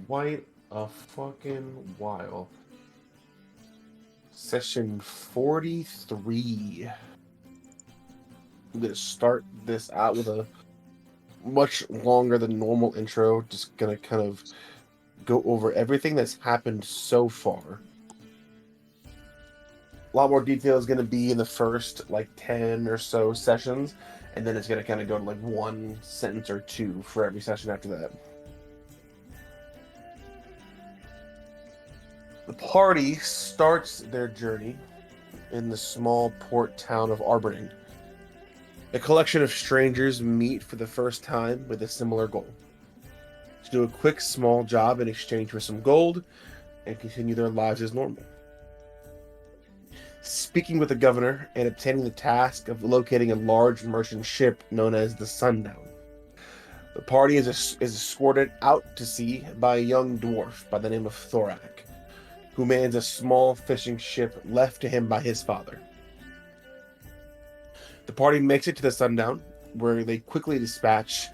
quite a fucking while. Session 43. I'm gonna start this out with a much longer than normal intro. Just gonna kind of go over everything that's happened so far. A lot more detail is gonna be in the first like 10 or so sessions, and then it's gonna kind of go to like one sentence or two for every session after that. The party starts their journey in the small port town of Arbording. A collection of strangers meet for the first time with a similar goal: to do a quick small job in exchange for some gold and continue their lives as normal. Speaking with the governor and obtaining the task of locating a large merchant ship known as the Sundown. The party is escorted out to sea by a young dwarf by the name of Thorak, who mans a small fishing ship left to him by his father. The party makes it to the Sundown, where they quickly dispatch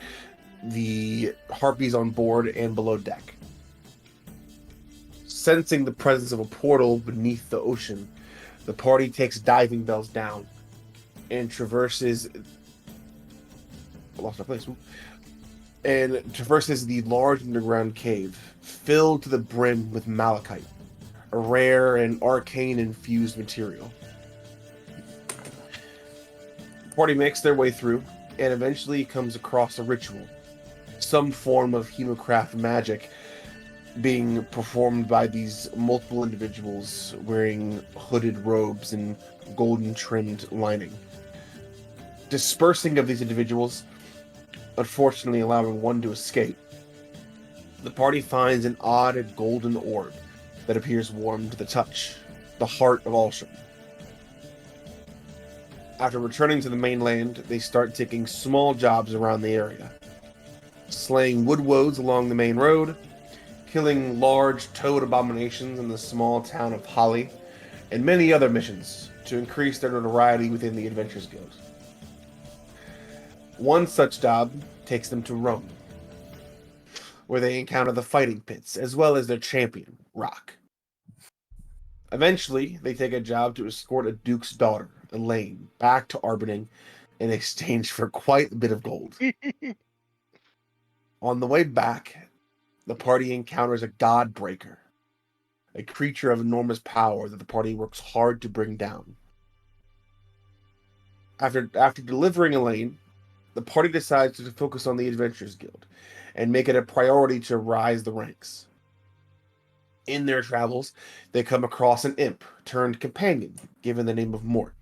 the harpies on board and below deck. Sensing the presence of a portal beneath the ocean, the party takes diving bells down and traverses. I lost my place. And traverses the large underground cave, filled to the brim with malachite, a rare and arcane infused material. The party makes their way through and eventually comes across a ritual, some form of hemocraft magic being performed by these multiple individuals wearing hooded robes and golden trimmed lining. Dispersing of these individuals, unfortunately allowing one to escape, the party finds an odd golden orb that appears warm to the touch, the heart of Alsham. After returning to the mainland, they start taking small jobs around the area, slaying woodwoads along the main road, killing large toad abominations in the small town of Holly, and many other missions to increase their notoriety within the Adventurers Guild. One such job takes them to Rome, where they encounter the fighting pits, as well as their champion, Rock. Eventually, they take a job to escort a duke's daughter, Elaine, back to Arbording in exchange for quite a bit of gold. On the way back, the party encounters a Godbreaker, a creature of enormous power that the party works hard to bring down. After delivering Elaine, the party decides to focus on the Adventurers Guild and make it a priority to rise the ranks. In their travels, they come across an imp turned companion given the name of Mort.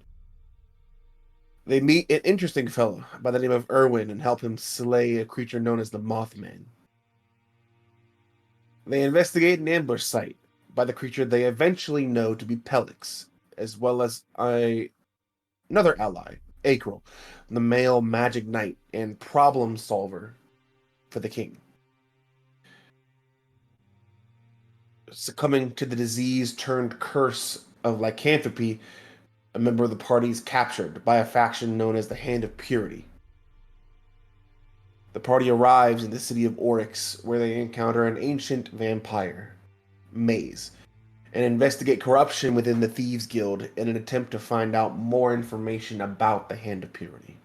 They meet an interesting fellow by the name of Erwin and help him slay a creature known as the Mothman. They investigate an ambush site by the creature they eventually know to be Pelix, as well as another ally, Akril, the male magic knight and problem solver for the king. Succumbing to the disease turned curse of lycanthropy, a member of the party is captured by a faction known as the Hand of Purity. The party arrives in the city of Oryx, where they encounter an ancient vampire, Maze, and investigate corruption within the Thieves Guild in an attempt to find out more information about the Hand of Purity.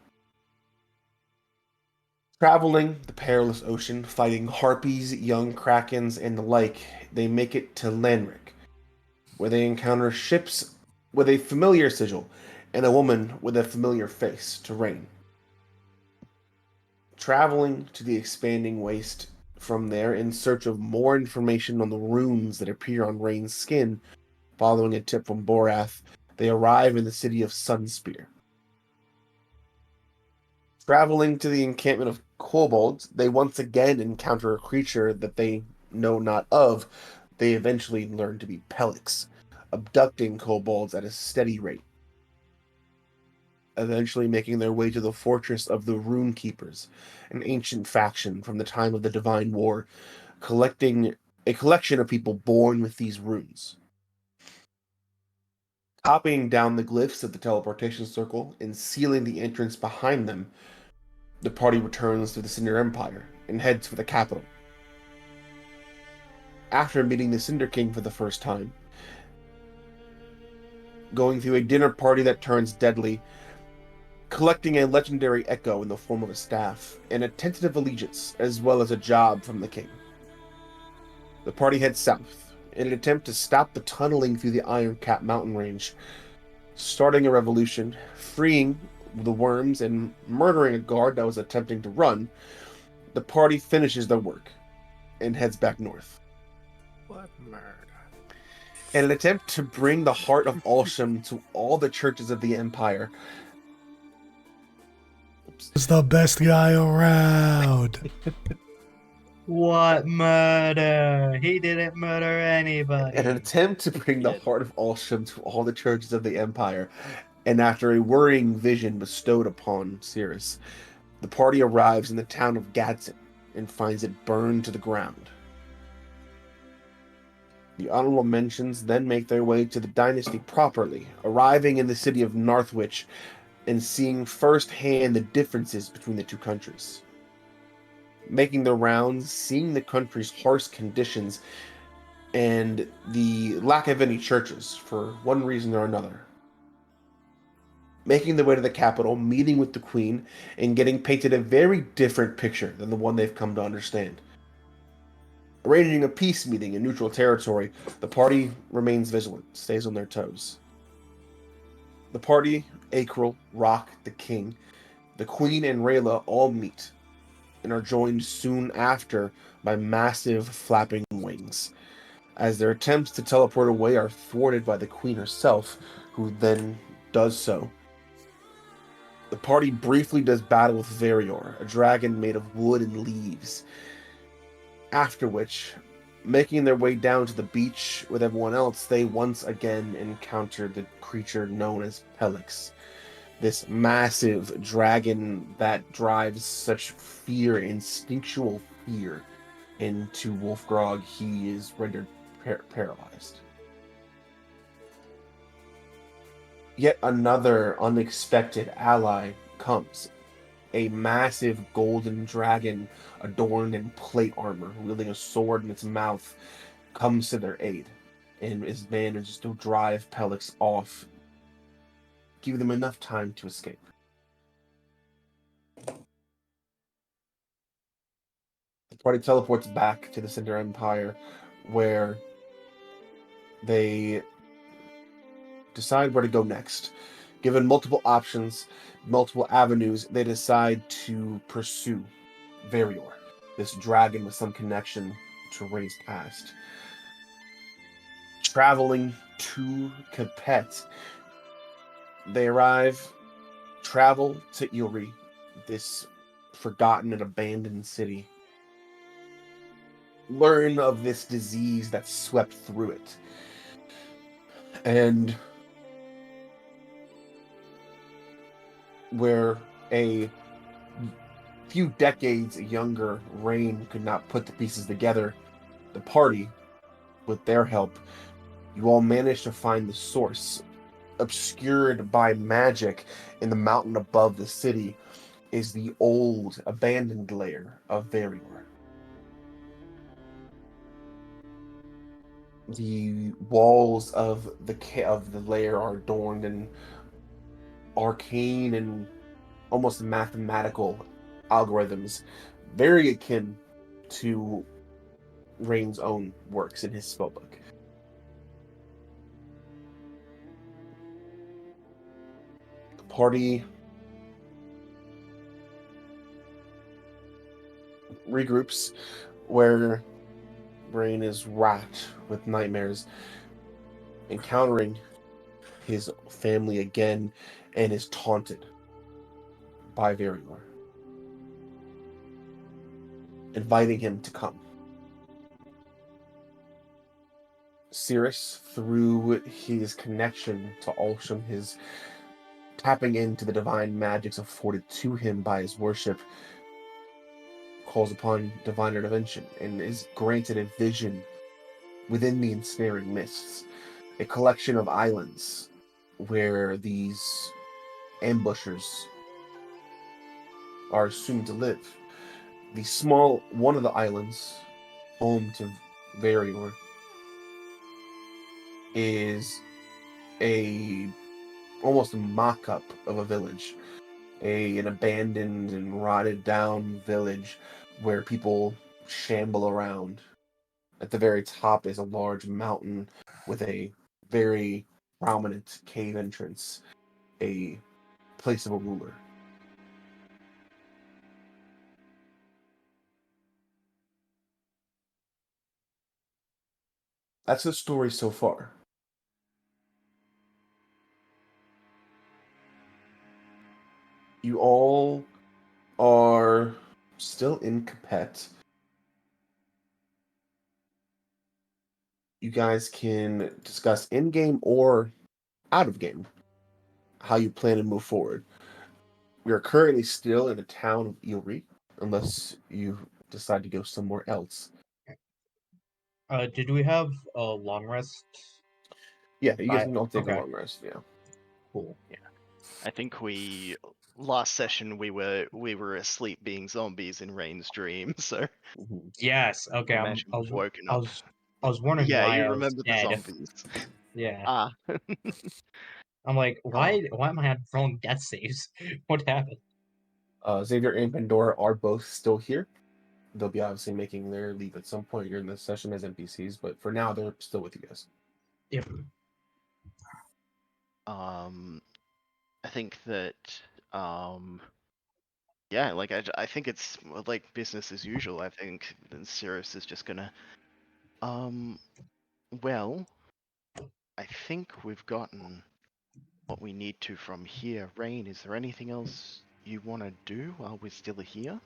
Traveling the perilous ocean, fighting harpies, young krakens, and the like, they make it to Lanric, where they encounter ships with a familiar sigil and a woman with a familiar face to Rain. Traveling to the expanding waste from there in search of more information on the runes that appear on Rain's skin, following a tip from Borath, they arrive in the city of Sunspear. Traveling to the encampment of kobolds, they once again encounter a creature that they know not of. They eventually learn to be Pelix, abducting kobolds at a steady rate, eventually making their way to the fortress of the Rune Keepers, an ancient faction from the time of the Divine War, collecting a collection of people born with these runes. Copying down the glyphs of the teleportation circle and sealing the entrance behind them, the party returns to the Cinder Empire and heads for the capital. after meeting the Cinder King for the first time, going through a dinner party that turns deadly, collecting a legendary echo in the form of a staff, and a tentative allegiance, as well as a job from the king. The party heads south in an attempt to stop the tunneling through the Iron Cap mountain range, starting a revolution, freeing the worms, and murdering a guard that was attempting to run. The party finishes their work and heads back north. What murder? In an attempt to bring the heart of Alsham to all the churches of the Empire. He's the best guy around. What murder? He didn't murder anybody. In an attempt to bring the heart of Alsham to all the churches of the Empire, and after a worrying vision bestowed upon Cirrus, the party arrives in the town of Gadsden and finds it burned to the ground. The honorable mentions then make their way to the dynasty properly, arriving in the city of Northwich and seeing firsthand the differences between the two countries. Making their rounds, seeing the country's harsh conditions, and the lack of any churches for one reason or another. Making their way to the capital, meeting with the Queen, and getting painted a very different picture than the one they've come to understand. Arranging a peace meeting in neutral territory, the party remains vigilant, stays on their toes. The party, Akril, Rock, the King, the Queen, and Rayla all meet, and are joined soon after by massive flapping wings, as their attempts to teleport away are thwarted by the Queen herself, who then does so. The party briefly does battle with Varior, a dragon made of wood and leaves. After which, making their way down to the beach with everyone else, they once again encounter the creature known as Pelix. This massive dragon that drives such fear, instinctual fear, into Wolfgrog, he is rendered paralyzed. Yet another unexpected ally comes. A massive golden dragon adorned in plate armor, wielding a sword in its mouth, comes to their aid and is managed to drive Pelix off, giving them enough time to escape. The party teleports back to the Cinder Empire, where they decide where to go next. Given multiple options, multiple avenues, they decide to pursue Varior, this dragon with some connection to Ray's past. Traveling to Capet, they travel to Ilri, this forgotten and abandoned city. Learn of this disease that swept through it. And where a few decades younger Rain could not put the pieces together, the party, with their help, you all managed to find the source. Obscured by magic in the mountain above the city is the old, abandoned lair of Varior. The walls of the lair are adorned in arcane and almost mathematical algorithms, very akin to Rain's own works in his spellbook. The party regroups where Rain is racked with nightmares, encountering his family again, and is taunted by Varior, inviting him to come. Cirrus, through his connection to Alsham, his tapping into the divine magics afforded to him by his worship, calls upon divine intervention and is granted a vision within the ensnaring mists, a collection of islands where these ambushers are assumed to live. One of the islands, home to Varior, is a almost a mock-up of a village, an abandoned and rotted down village where people shamble around. At the very top is a large mountain with a very prominent cave entrance, a place of a ruler. That's the story so far. You all are still in Capet. You guys can discuss in-game or out of game how you plan to move forward. We are currently still in the town of Erie, unless you decide to go somewhere else. Did we have a long rest? Yeah, you guys can all take a Okay. long rest. Yeah. Cool. I think we last session we were asleep being zombies in Rain's dream, so Mhm. Yes. Okay. imagine we've woken up. I was wondering Yeah, why you I was remember the dead. zombies. Yeah. Ah, I'm like, Oh. why am I having wrong death saves? What happened? Xavier and Pandora are both still here. They'll be obviously making their leave at some point during the session as NPCs, but for now they're still with you guys. Yep. I think that yeah, like I think it's like business as usual. I think that Cirrus is just gonna well, I think we've gotten what we need to from here. Rain, is there anything else you want to do while we're still here?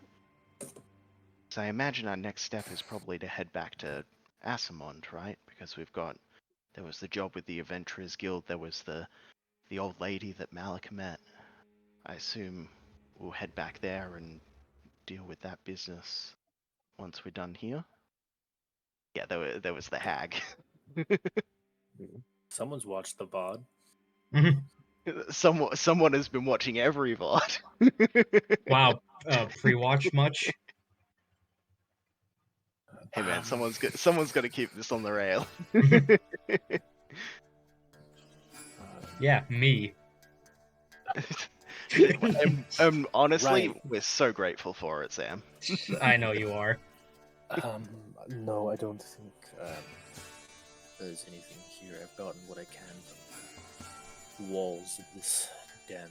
So I imagine our next step is probably to head back to Asimond, right? Because there was the job with the Adventurers Guild, there was the old lady that Malik met. I assume we'll head back there and deal with that business once we're done here. Yeah, there was the hag. Someone's watched the VOD. Someone has been watching every VOD. Wow. Pre-watch much? Hey man, someone's got to keep this on the rail. Yeah, me. Honestly, Right. we're so grateful for it, Sam. I know you are. No, I don't think there's anything here. I've gotten what I can from the walls of this den.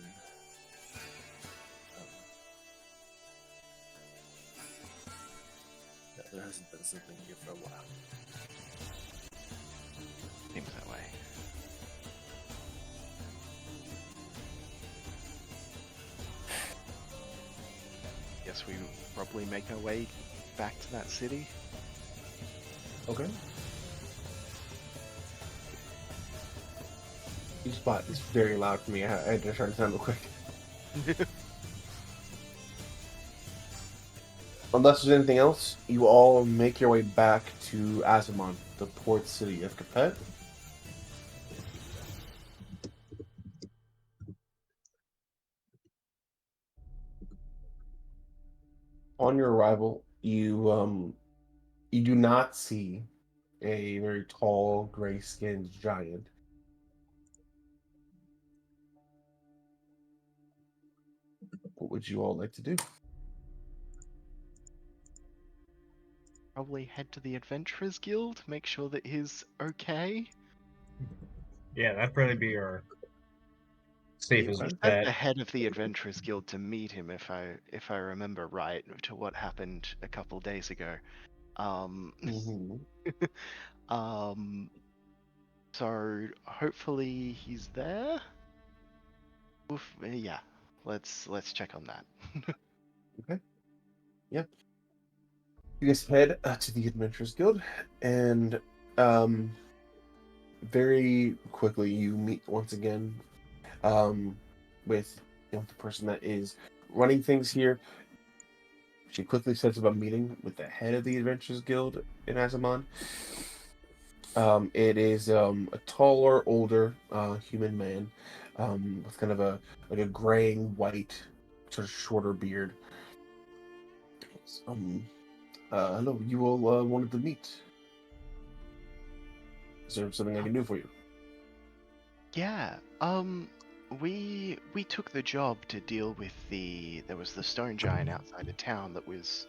No, there hasn't been something here for a while. Seems that way. Guess we probably make our way back to that city. Okay. Each spot is very loud for me. I had to turn it down real quick. Unless there's anything else, you all make your way back to Azamon, the port city of Capet. On your arrival, you do not see a very tall, gray-skinned giant. What would you all like to do? Probably head to the Adventurers Guild, make sure that he's okay. Yeah, that'd probably be your We safest sent bet. the head of the Adventurers Guild to meet him, if I remember right, to what happened a couple days ago. Mm-hmm. So hopefully he's there. Oof, yeah, let's check on that. Okay. Yep. You guys head to the Adventurers Guild, and very quickly you meet once again with the person that is running things here. She quickly sets up a meeting with the head of the Adventurers Guild in Azamon. It is a taller, older human man with kind of a graying white, sort of shorter beard. Hello, you all wanted to meet. Is there something I can do for you? Yeah. We took the job to deal with there was the stone giant outside of town that was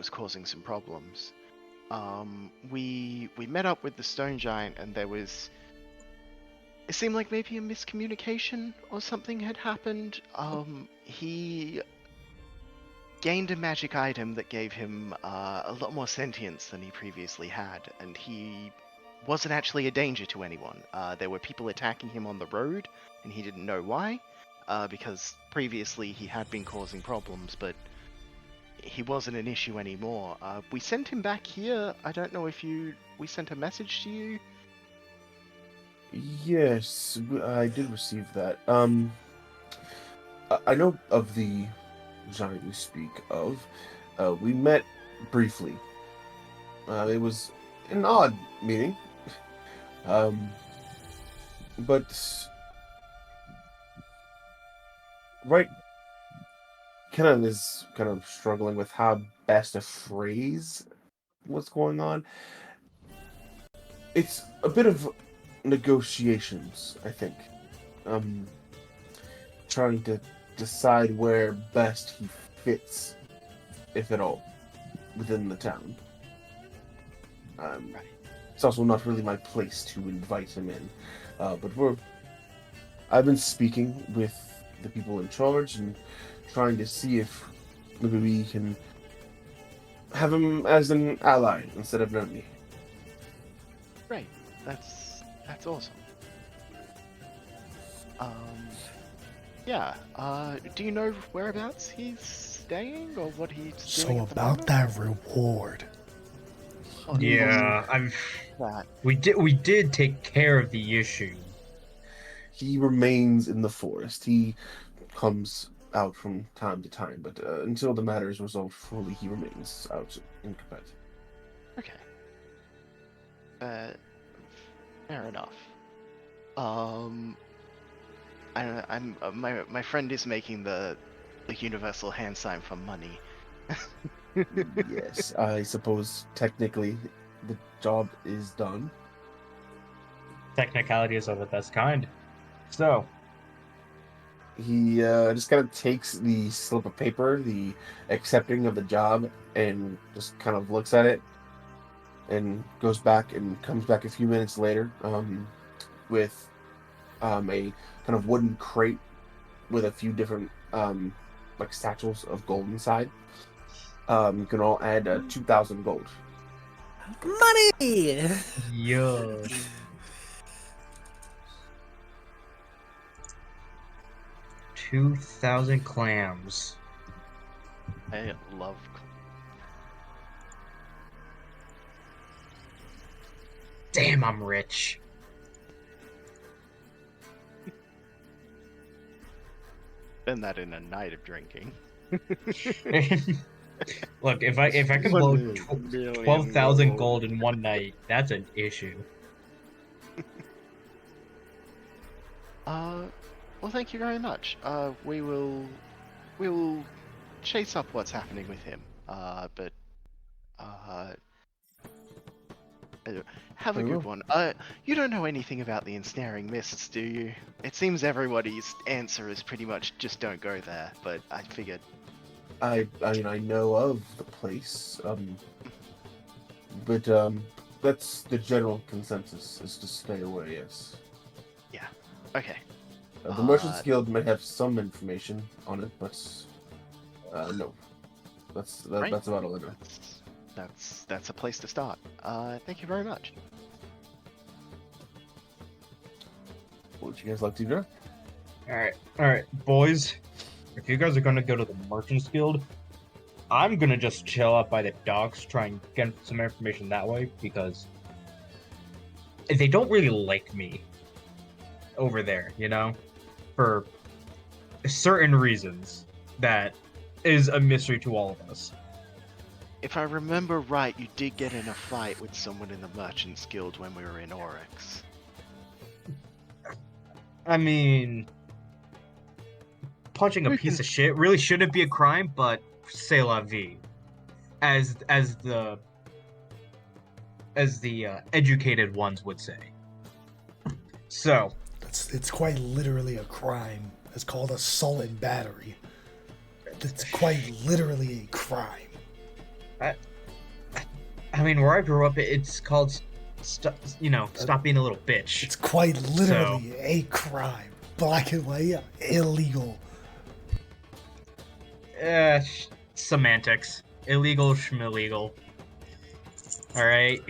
causing some problems. We met up with the stone giant, and it seemed like maybe a miscommunication or something had happened. He gained a magic item that gave him a lot more sentience than he previously had, and he wasn't actually a danger to anyone. There were people attacking him on the road, and he didn't know why, because previously he had been causing problems, but he wasn't an issue anymore. We sent him back here. I don't know if we sent a message to you. Yes, I did receive that. I know of the giant you speak of. We met briefly. It was an odd meeting. But right, Kenan is kind of struggling with how best to phrase what's going on. It's a bit of negotiations, I think. Trying to decide where best he fits, if at all, within the town. It's also not really my place to invite him in, but I've been speaking with the people in charge and trying to see if maybe we can have him as an ally instead of an enemy. Right. That's awesome. Yeah. Do you know whereabouts he's staying or what he's doing So at the about moment? that reward. Yeah, That. we did take care of the issue. He remains in the forest. He comes out from time to time, but until the matter is resolved fully, he remains out in Quebec. Okay. Fair enough. My friend is making the universal hand sign for money. Yes, I suppose technically the job is done. Technicalities are the best kind. So, He just kind of takes the slip of paper, the accepting of the job, and just kind of looks at it and goes back and comes back a few minutes later with a kind of wooden crate with a few different like satchels of gold inside. You can all add 2,000 gold. Money! yo. 2,000 clams. I love. Damn, I'm rich. Spend that in a night of drinking. Look, if I can blow 12,000 gold in one night, that's an issue. Well, thank you very much. We will chase up what's happening with him. But have a I good will. one. You don't know anything about the ensnaring mists, do you? It seems everybody's answer is pretty much just don't go there. But I figured. I mean, I know of the place, but that's the general consensus, is to stay away. Yes. Okay. The Merchants Guild may have some information on it, but no. That's Right. that's about all I know. That's a place to start. Thank you very much. What would you guys like to do? Alright, boys. If you guys are gonna go to the Merchants Guild, I'm gonna just chill out by the docks, try and get some information that way, because they don't really like me over there, you know? For certain reasons that is a mystery to all of us. If I remember right, you did get in a fight with someone in the Merchants Guild when we were in Oryx. I mean, punching a piece of shit really shouldn't be a crime, but c'est la vie. As the educated ones would say. So, It's quite literally a crime. It's called assault and battery. It's quite literally a crime. I mean, where I grew up, it's called, stop being a little bitch. It's quite literally a crime. Black and white, illegal. Semantics. Illegal, schmillegal. Alright?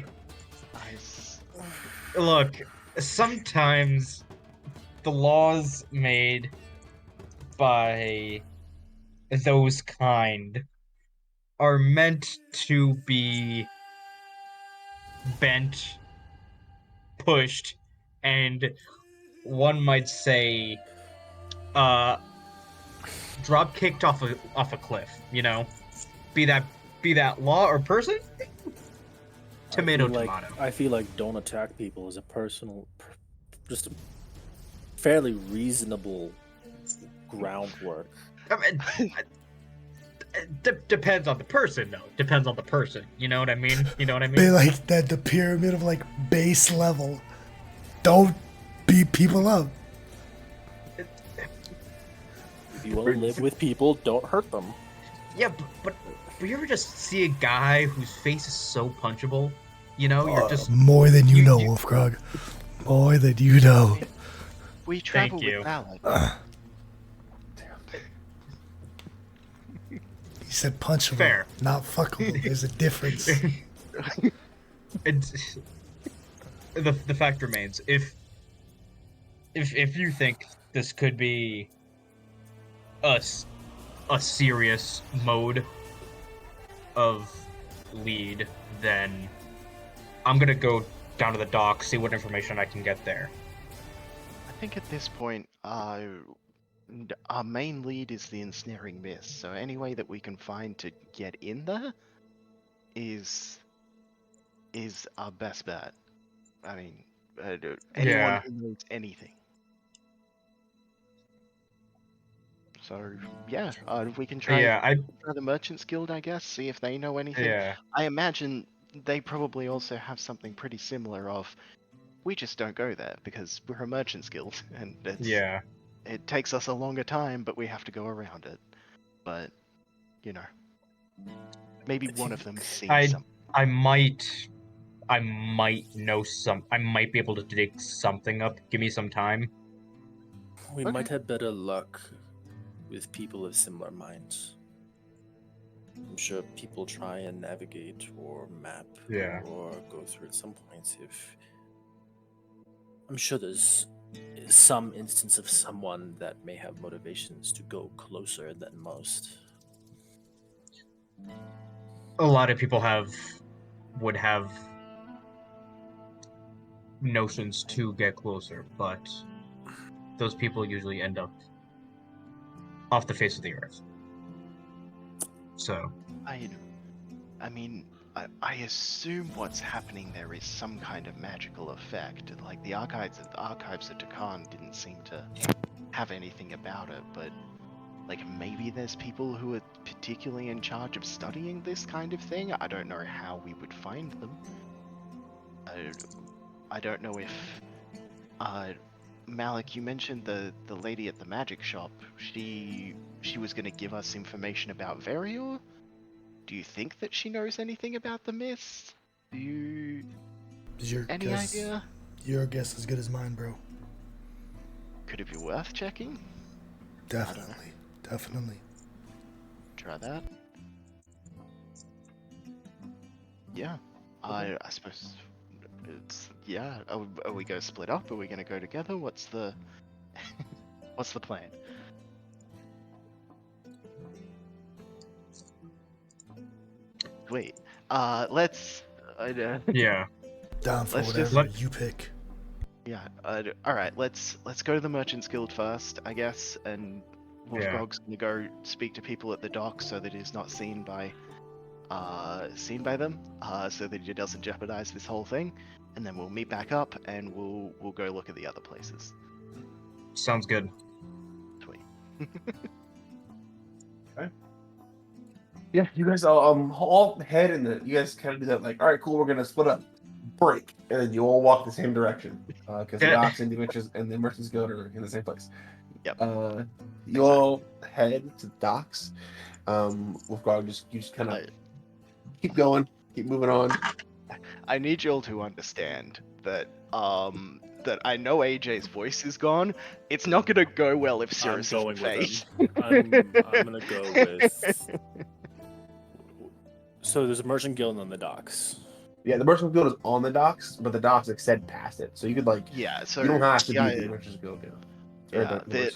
Look, sometimes the laws made by those kind are meant to be bent, pushed, and one might say, drop kicked off a cliff. You know, be that law or person. Tomato, tomato. I feel like don't attack people is a personal, just a fairly reasonable groundwork. I mean, depends on the person, though. Depends on the person. You know what I mean? You know what I They mean? like that the pyramid of like base level. Don't beat people up. If you want to live with people, don't hurt them. Yeah, but you ever just see a guy whose face is so punchable? You know, you're just More than you know, you- Wolfgrog. More than you know. We travel you. with Alec. He said punchable, Fair. not fuckable. There's a difference. it's the fact remains, if you think this could be a serious mode of lead, then I'm gonna go down to the dock, see what information I can get there. I think at this point, our main lead is the ensnaring mist. So any way that we can find to get in there is our best bet. I mean, anyone Yeah. who knows anything. So yeah, we can try the Merchants Guild, I guess, see if they know anything. Yeah. I imagine they probably also have something pretty similar of, we just don't go there because we're a Merchants Guild and it takes us a longer time, but we have to go around it. But, you know, maybe one of them sees something. I might know some. I might be able to dig something up. Give me some time. We might have better luck with people of similar minds. I'm sure people try and navigate or map or go through at some points. If I'm sure there's some instance of someone that may have motivations to go closer than most. A lot of people would have notions to get closer, but those people usually end up off the face of the earth. So I mean, I assume what's happening there is some kind of magical effect. Like the archives of Takan didn't seem to have anything about it, but like maybe there's people who are particularly in charge of studying this kind of thing. I don't know how we would find them. I don't know if Malik, you mentioned the lady at the magic shop. She was going to give us information about Varior. Do you think that she knows anything about the mist? Do you any idea? Your guess as good as mine, bro. Could it be worth checking? Definitely. Try that. Yeah, I suppose it's Are we gonna split up? Are we gonna go together? What's the what's the plan? Wait, let's. yeah. Down for Let's whatever just- you pick. Yeah. All right. Let's go to the Merchants Guild first, I guess, and Wolfgrog's gonna go speak to people at the dock so that he's not seen by them, so that he doesn't jeopardize this whole thing. And then we'll meet back up and we'll go look at the other places. Sounds good. Sweet. Yeah, you guys all head and you guys kind of do that. Like, all right, cool, we're gonna split up. break, and then you all walk the same direction because the docks and the Merchants Guild are in the same place. Yep. You all head to the docks. Wolfgrog, you just kind of keep going, keep moving on. I need you all to understand that that I know AJ's voice is gone. It's not gonna go well if I'm Cirrus is going the with face. him. I'm gonna go with. So there's a merchant guild on the docks. Yeah, the Merchants Guild is on the docks, but the docks extend past it, so you could Yeah, so you don't have to be yeah, at the Merchants Guild.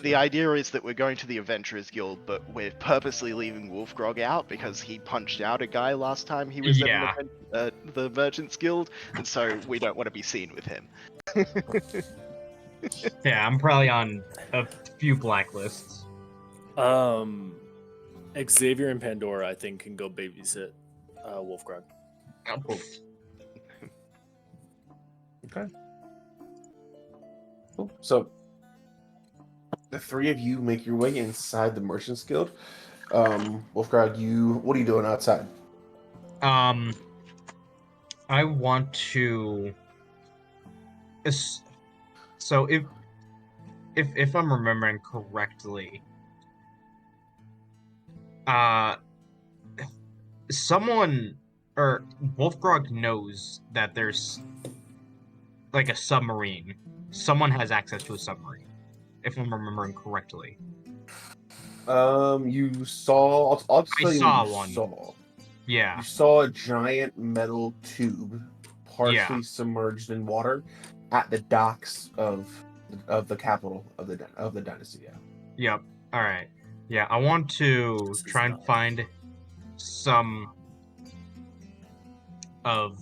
the idea is that we're going to the Adventurers Guild, but we're purposely leaving Wolfgrog out because he punched out a guy last time he was at the Merchants Guild, and so we don't want to be seen with him. Yeah, I'm probably on a few blacklists. Xavier and Pandora, I think, can go babysit Wolfgrog. Okay. Cool. So the three of you make your way inside the Merchants Guild. Wolfgrog, what are you doing outside? I want to. So if I'm remembering correctly, someone or Wolfgrog knows that there's like a submarine. Someone has access to a submarine, if I'm remembering correctly. You saw. I'll tell you what you one. saw. Yeah. You saw a giant metal tube, partially submerged in water, at the docks of the capital of the dynasty. Yeah. Yep. All right. Yeah, I want to try and find some of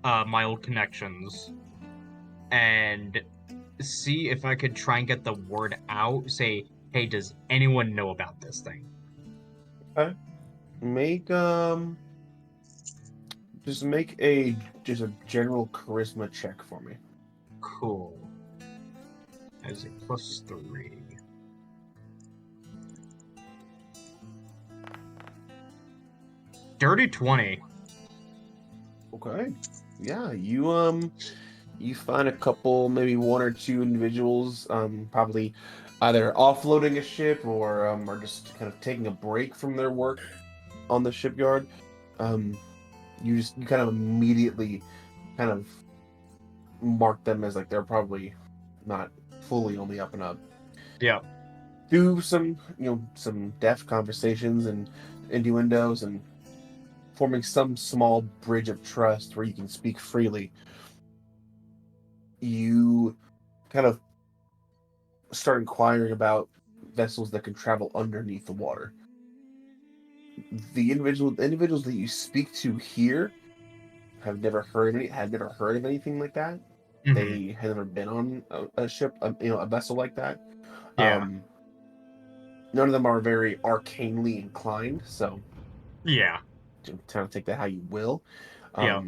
my old connections and see if I could try and get the word out. Say, hey, does anyone know about this thing? Okay. Just make a general charisma check for me. Cool. As a +3. Dirty 20. Okay. Yeah, you find a couple, maybe one or two individuals, probably either offloading a ship or just kind of taking a break from their work on the shipyard. You kind of immediately kind of mark them as like they're probably not fully on the up and up. Yeah. Do some deft conversations and innuendos and forming some small bridge of trust where you can speak freely. You kind of start inquiring about vessels that can travel underneath the water. The individuals that you speak to here have never heard of anything like that. Mm-hmm. They have never been on a ship, a vessel like that. Yeah. None of them are very arcanely inclined, so yeah, kind of take that how you will. Yeah.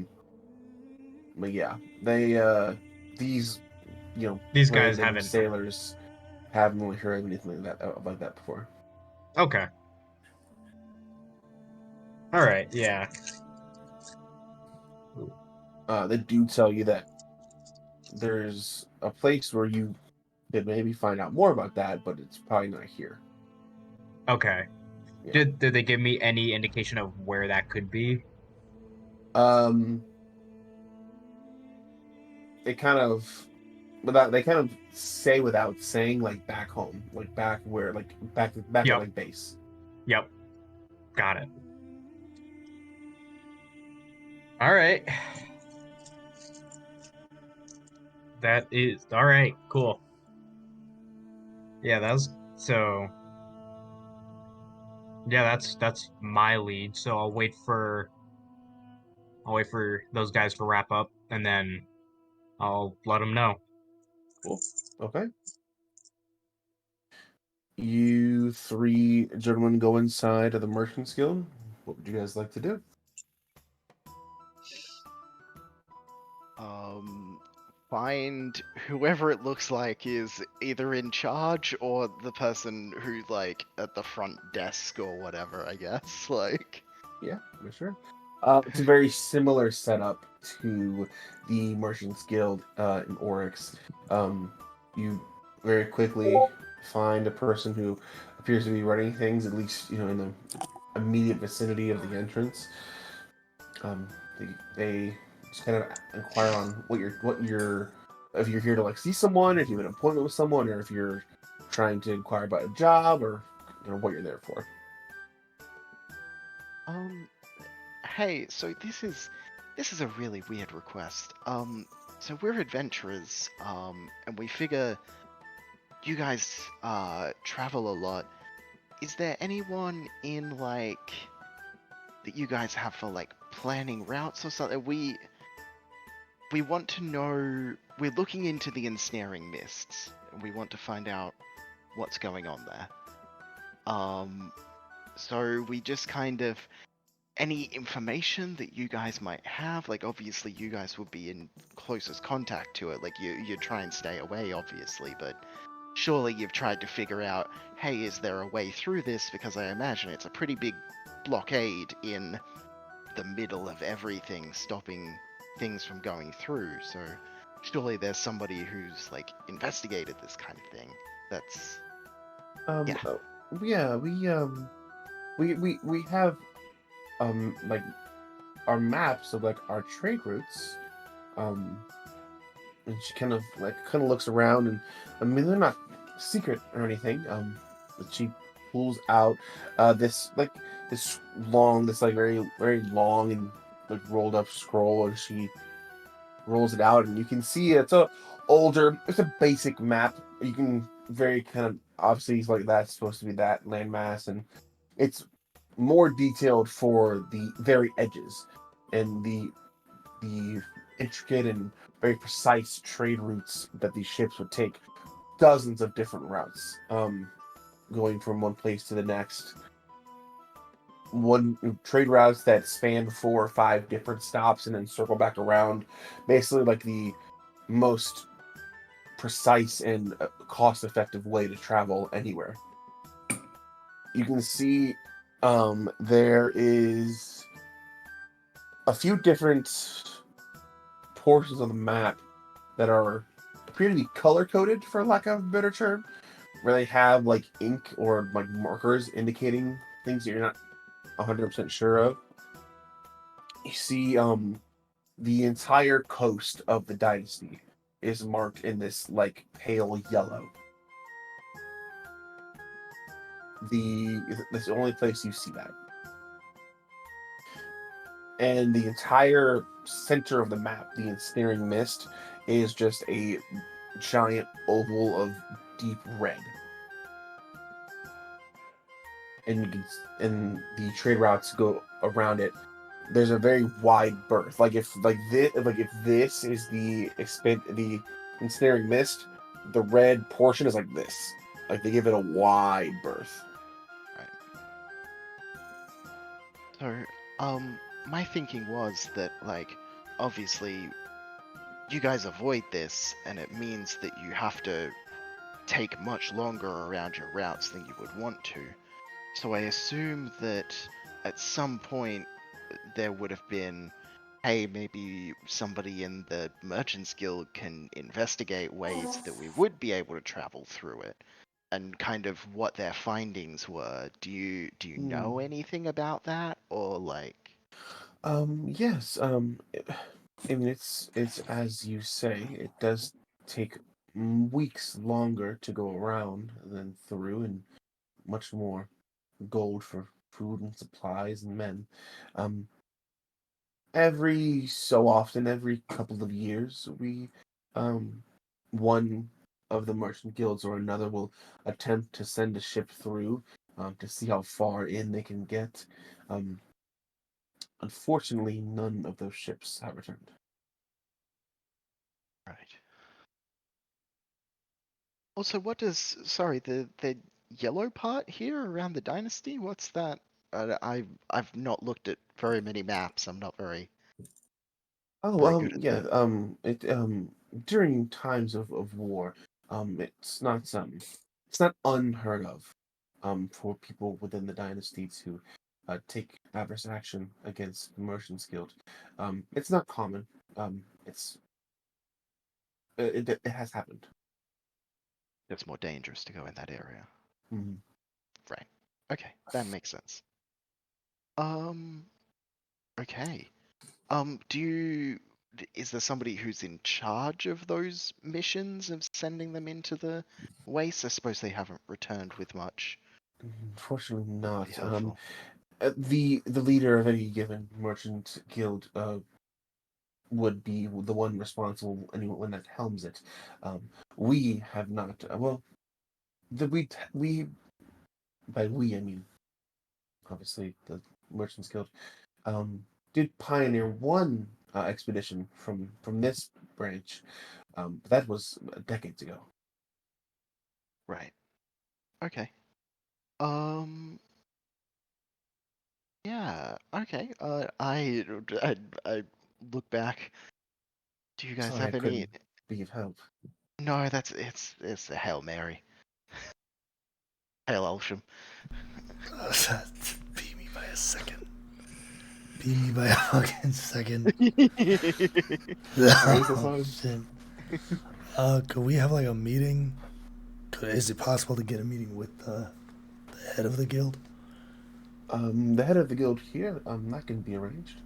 But yeah, they these guys haven't sailors haven't really heard of anything like that before. Okay. All right. Yeah. They do tell you that there's a place where you could maybe find out more about that, but it's probably not here. Okay. Yeah. Did they give me any indication of where that could be? They kind of say without saying, like back home, like back where, like back at like base. Yep. Got it. All right. That is all right. Cool. Yeah, that's my lead. So I'll wait for those guys to wrap up, and then I'll let them know. Cool. Okay. You three gentlemen go inside of the Merchants Guild. What would you guys like to do? Find whoever it looks like is either in charge or the person who, like, at the front desk or whatever, I guess. Like, yeah, for sure. It's a very similar setup to the Merchants Guild in Oryx. You very quickly find a person who appears to be running things, at least in the immediate vicinity of the entrance. Um, they just kind of inquire on if you're here to like see someone, if you have an appointment with someone, or if you're trying to inquire about a job, or what you're there for. Hey, so this is a really weird request. So we're adventurers, and we figure you guys travel a lot. Is there anyone in like that you guys have for like planning routes or something? We want to know. We're looking into the ensnaring mists, and we want to find out what's going on there. So we just kind of any information that you guys might have, like obviously you guys would be in closest contact to it, like you try and stay away obviously, but surely you've tried to figure out, hey, is there a way through this, because I imagine it's a pretty big blockade in the middle of everything, stopping things from going through, so surely there's somebody who's like investigated this kind of thing. That's Um, yeah. yeah, we have like our maps of like our trade routes. And she kind of looks around, and I mean they're not secret or anything. But she pulls out this very very long and like rolled up scroll, and she rolls it out, and you can see it's a basic map. You can very kind of obviously like that's supposed to be that landmass, and it's more detailed for the very edges and the intricate and very precise trade routes that these ships would take. Dozens of different routes, going from one place to the next. One trade routes that span 4 or 5 different stops and then circle back around. Basically, like the most precise and cost-effective way to travel anywhere. You can see there is a few different portions of the map that appear to be color coded, for lack of a better term, where they have like ink or like markers indicating things that you're not 100% sure of. You see, the entire coast of the dynasty is marked in this like pale yellow. That's the only place you see that. And the entire center of the map, the ensnaring mist, is just a giant oval of deep red. And the trade routes go around it. There's a very wide berth. If this is the ensnaring mist, the red portion is like this. Like they give it a wide berth. Right. So, my thinking was that, like, obviously, you guys avoid this, and it means that you have to take much longer around your routes than you would want to. So I assume that at some point there would have been, hey, maybe somebody in the Merchants Guild can investigate ways that we would be able to travel through it, and kind of what their findings were. Do you know anything about that, or like? Yes. I mean, it's as you say. It does take weeks longer to go around than through, and much more gold for food and supplies and men. Um, every so often, every couple of years, one of the merchant guilds or another will attempt to send a ship through, to see how far in they can get. Um, Unfortunately, none of those ships have returned. Right. Also, what does the yellow part here around the dynasty? What's that? I've not looked at very many maps. I'm not very Oh, good at yeah. that. It during times of war, it's not unheard of, for people within the dynasty to take adverse action against the Merchants Guild. It's not common. It has happened. It's more dangerous to go in that area. Mhm. Right. Okay, that makes sense. Okay. Is there somebody who's in charge of those missions of sending them into the waste? I suppose they haven't returned with much. Unfortunately, Be not. helpful. The leader of any given merchant guild would be the one responsible, anyone that helms it. We have not. Well, we by we I mean obviously the Merchants Guild did pioneer one expedition from this branch, but that was decades ago. Right. Okay. Um. Yeah. Okay. I look back. Do you guys Sorry, I have any? couldn't be of help. No, it's a Hail Mary. Hail Elsham. Beat me by a second. Beat me by a fucking second. Alright, so Oh, fine. shit. Could we have like a meeting? Is it possible to get a meeting with the head of the guild? The head of the guild here, that can be arranged.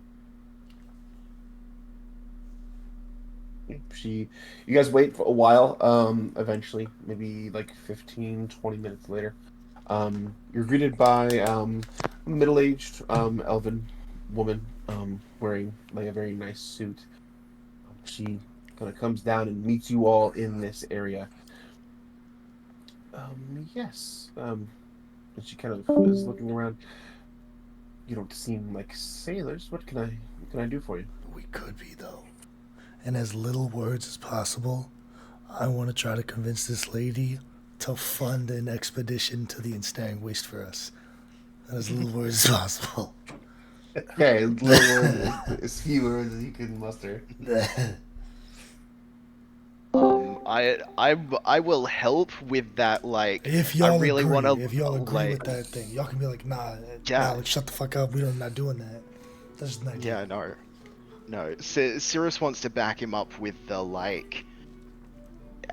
You guys wait for a while. Eventually, maybe like 15, 20 minutes later, you're greeted by a middle-aged elven woman wearing like a very nice suit. She kind of comes down and meets you all in this area. Yes. And she kind of is looking around. You don't seem like sailors. What can I do for you? We could be, though. In as little words as possible, I want to try to convince this lady to fund an expedition to the Ensnaring Waste for us. In as little words as possible. Okay, little as few words as you can muster. I will help with that. Like, If I y'all really agree, want to, if y'all agree like, with that thing, y'all can be like, nah, yeah, Alex, shut the fuck up. We're not doing that. That's just an idea. yeah, no. Cirrus wants to back him up with the like,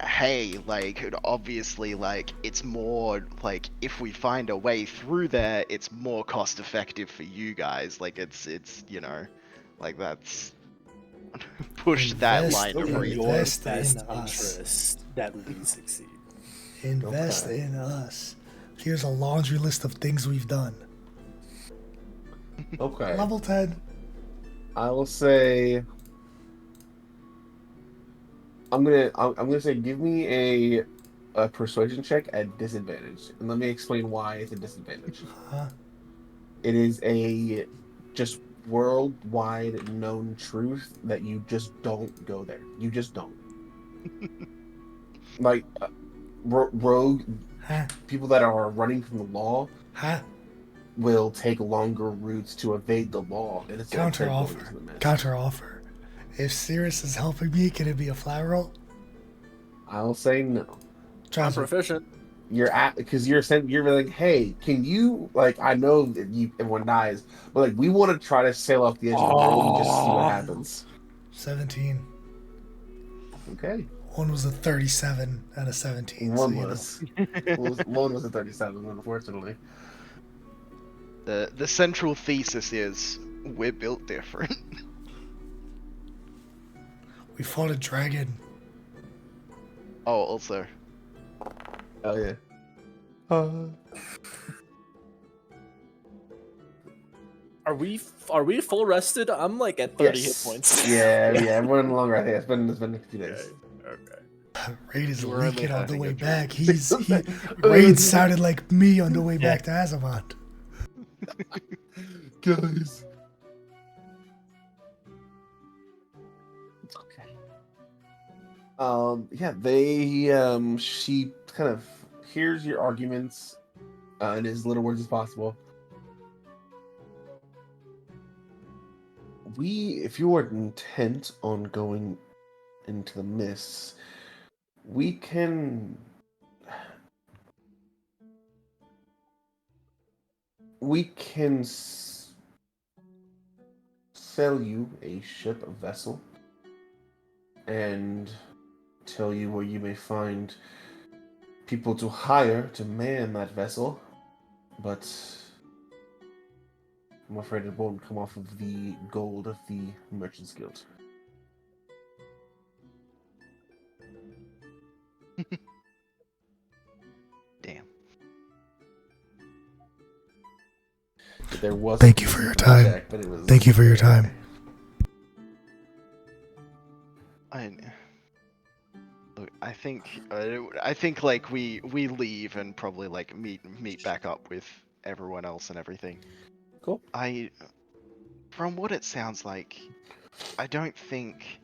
hey, like, obviously, like, it's more like if we find a way through there, it's more cost effective for you guys. Like, it's like that's push that line of in reasoning. your Invest in best us. interest that we succeed. Invest Okay. in us. Here's a laundry list of things we've done. Okay. Level 10. I will say I'm gonna say give me a persuasion check at disadvantage, and let me explain why it's a disadvantage. Huh? It is a just worldwide known truth that you just don't go there. You just don't. Like rogue Huh? people that are running from the law Huh? will take longer routes to evade the law, and it's Counter they're going offer. into the mist. Counter offer. If Cirrus is helping me, can it be a flat roll? I'll say no. I'm Translate. proficient. You're at because you're like, hey, can you like? I know that everyone dies, but like we want to try to sail off the edge of the world and just see what happens. 17. Okay, One was a 37 and a 17. one so, was one was a 37, unfortunately. The central thesis is we're built different. We fought a dragon. Oh, also, Oh yeah. Are we full rested? I'm like at 30 hit points. yeah. Everyone longer. I think it's been a few days. Okay. Raid is We're only leaking on the having a way dream. back. Raid sounded like me on the way Yeah. back to Azeroth. Guys. It's okay. Yeah, she kind of hears your arguments in as little words as possible. If you are intent on going into the mists, we can We can sell you a ship, a vessel, and tell you where you may find people to hire to man that vessel, but I'm afraid it won't come off of the gold of the Merchants Guild. Damn. There was Thank you for your time. check, but it was Thank you for your time. Look, I think like we leave and probably like meet back up with everyone else and everything. Cool. From what it sounds like, I don't think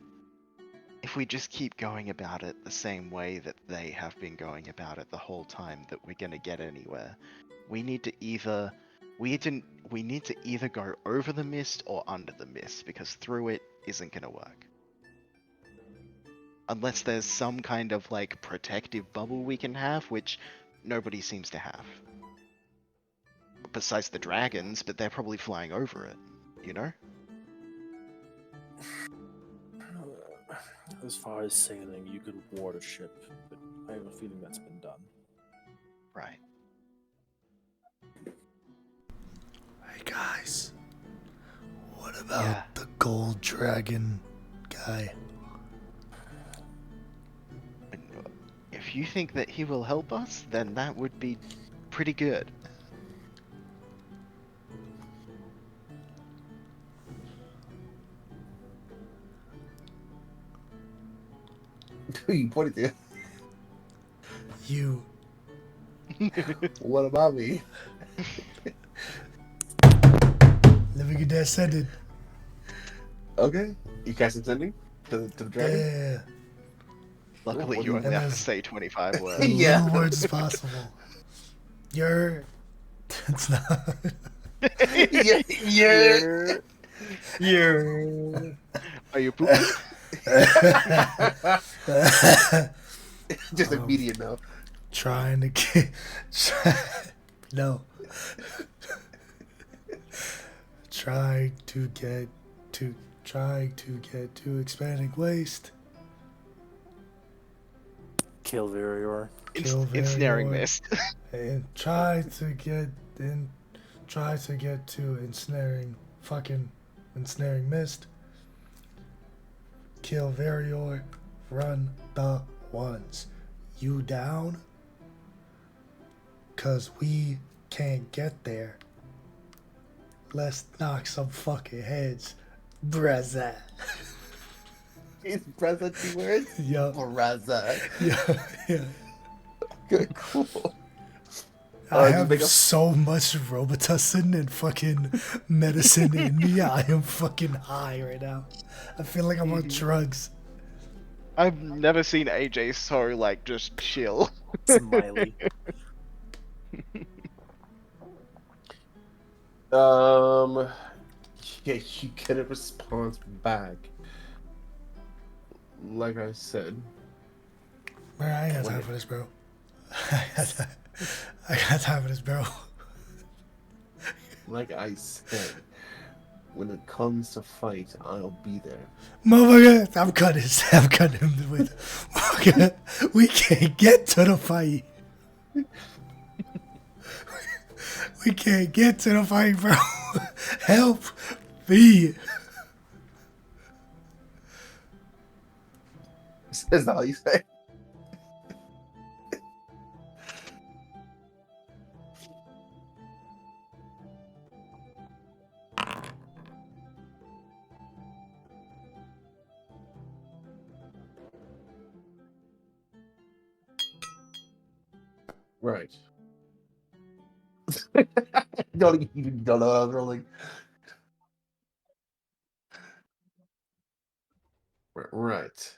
if we just keep going about it the same way that they have been going about it the whole time that we're gonna get anywhere. We need to either go over the mist or under the mist, because through it isn't gonna work. Unless there's some kind of like protective bubble we can have, which nobody seems to have. Besides the dragons, but they're probably flying over it, you know? As far as sailing, you could ward a ship, but I have a feeling that's been done. Right. Hey guys, what about the gold dragon guy? If you think that he will help us, then that would be pretty good. Who you pointing to? You. What about me? Let me get that sended. Okay. You casting sending to the dragon? Yeah. Luckily, What you do only you- have to say 25 words. As Yeah. little words as possible. You're. It's not. Yeah. Yeah. Yeah. Are you pooping? Just immediate no. Trying to get. No. Trying to get to expanding waste. Kill Virior. Kill Ensnaring Varior. mist. And try to get to ensnaring mist. Kill Varior, run the ones. You down? Cause we can't get there. Let's knock some fucking heads. Brezza. Is Brezza 2 words? Yup. Brezza. Yeah. Good, cool. I just have make a- so much Robitussin and fucking medicine in me. I am fucking high right now. I feel like I'm on drugs. I've never seen AJ so like just chill. Smiley. Yeah, you get a response back. Like I said. Bro, I ain't got time for this, bro. I got time for this, bro. Like I said, when it comes to fight, I'll be there. Motherfucker, I'm cutting him with. Motherfucker, we can't get to the fight. We can't get to the fight, bro. Help me. Is that all you say? Right. Don't even don't know what I was rolling. Right.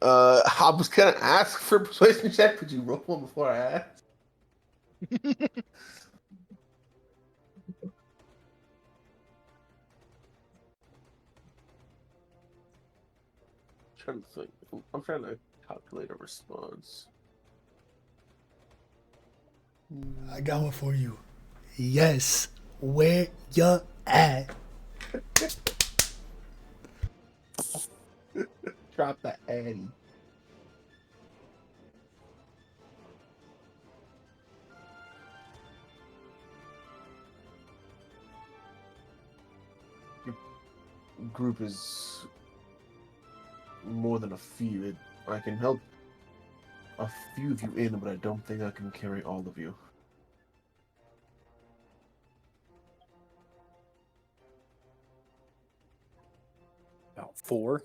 I was gonna ask for a persuasion check. Could you roll one before I asked? trying to think. I'm trying to calculate a response. I got one for you. Yes, where you at? Drop the Addy. Your group is more than a few. I can help a few of you in, but I don't think I can carry all of you. About 4.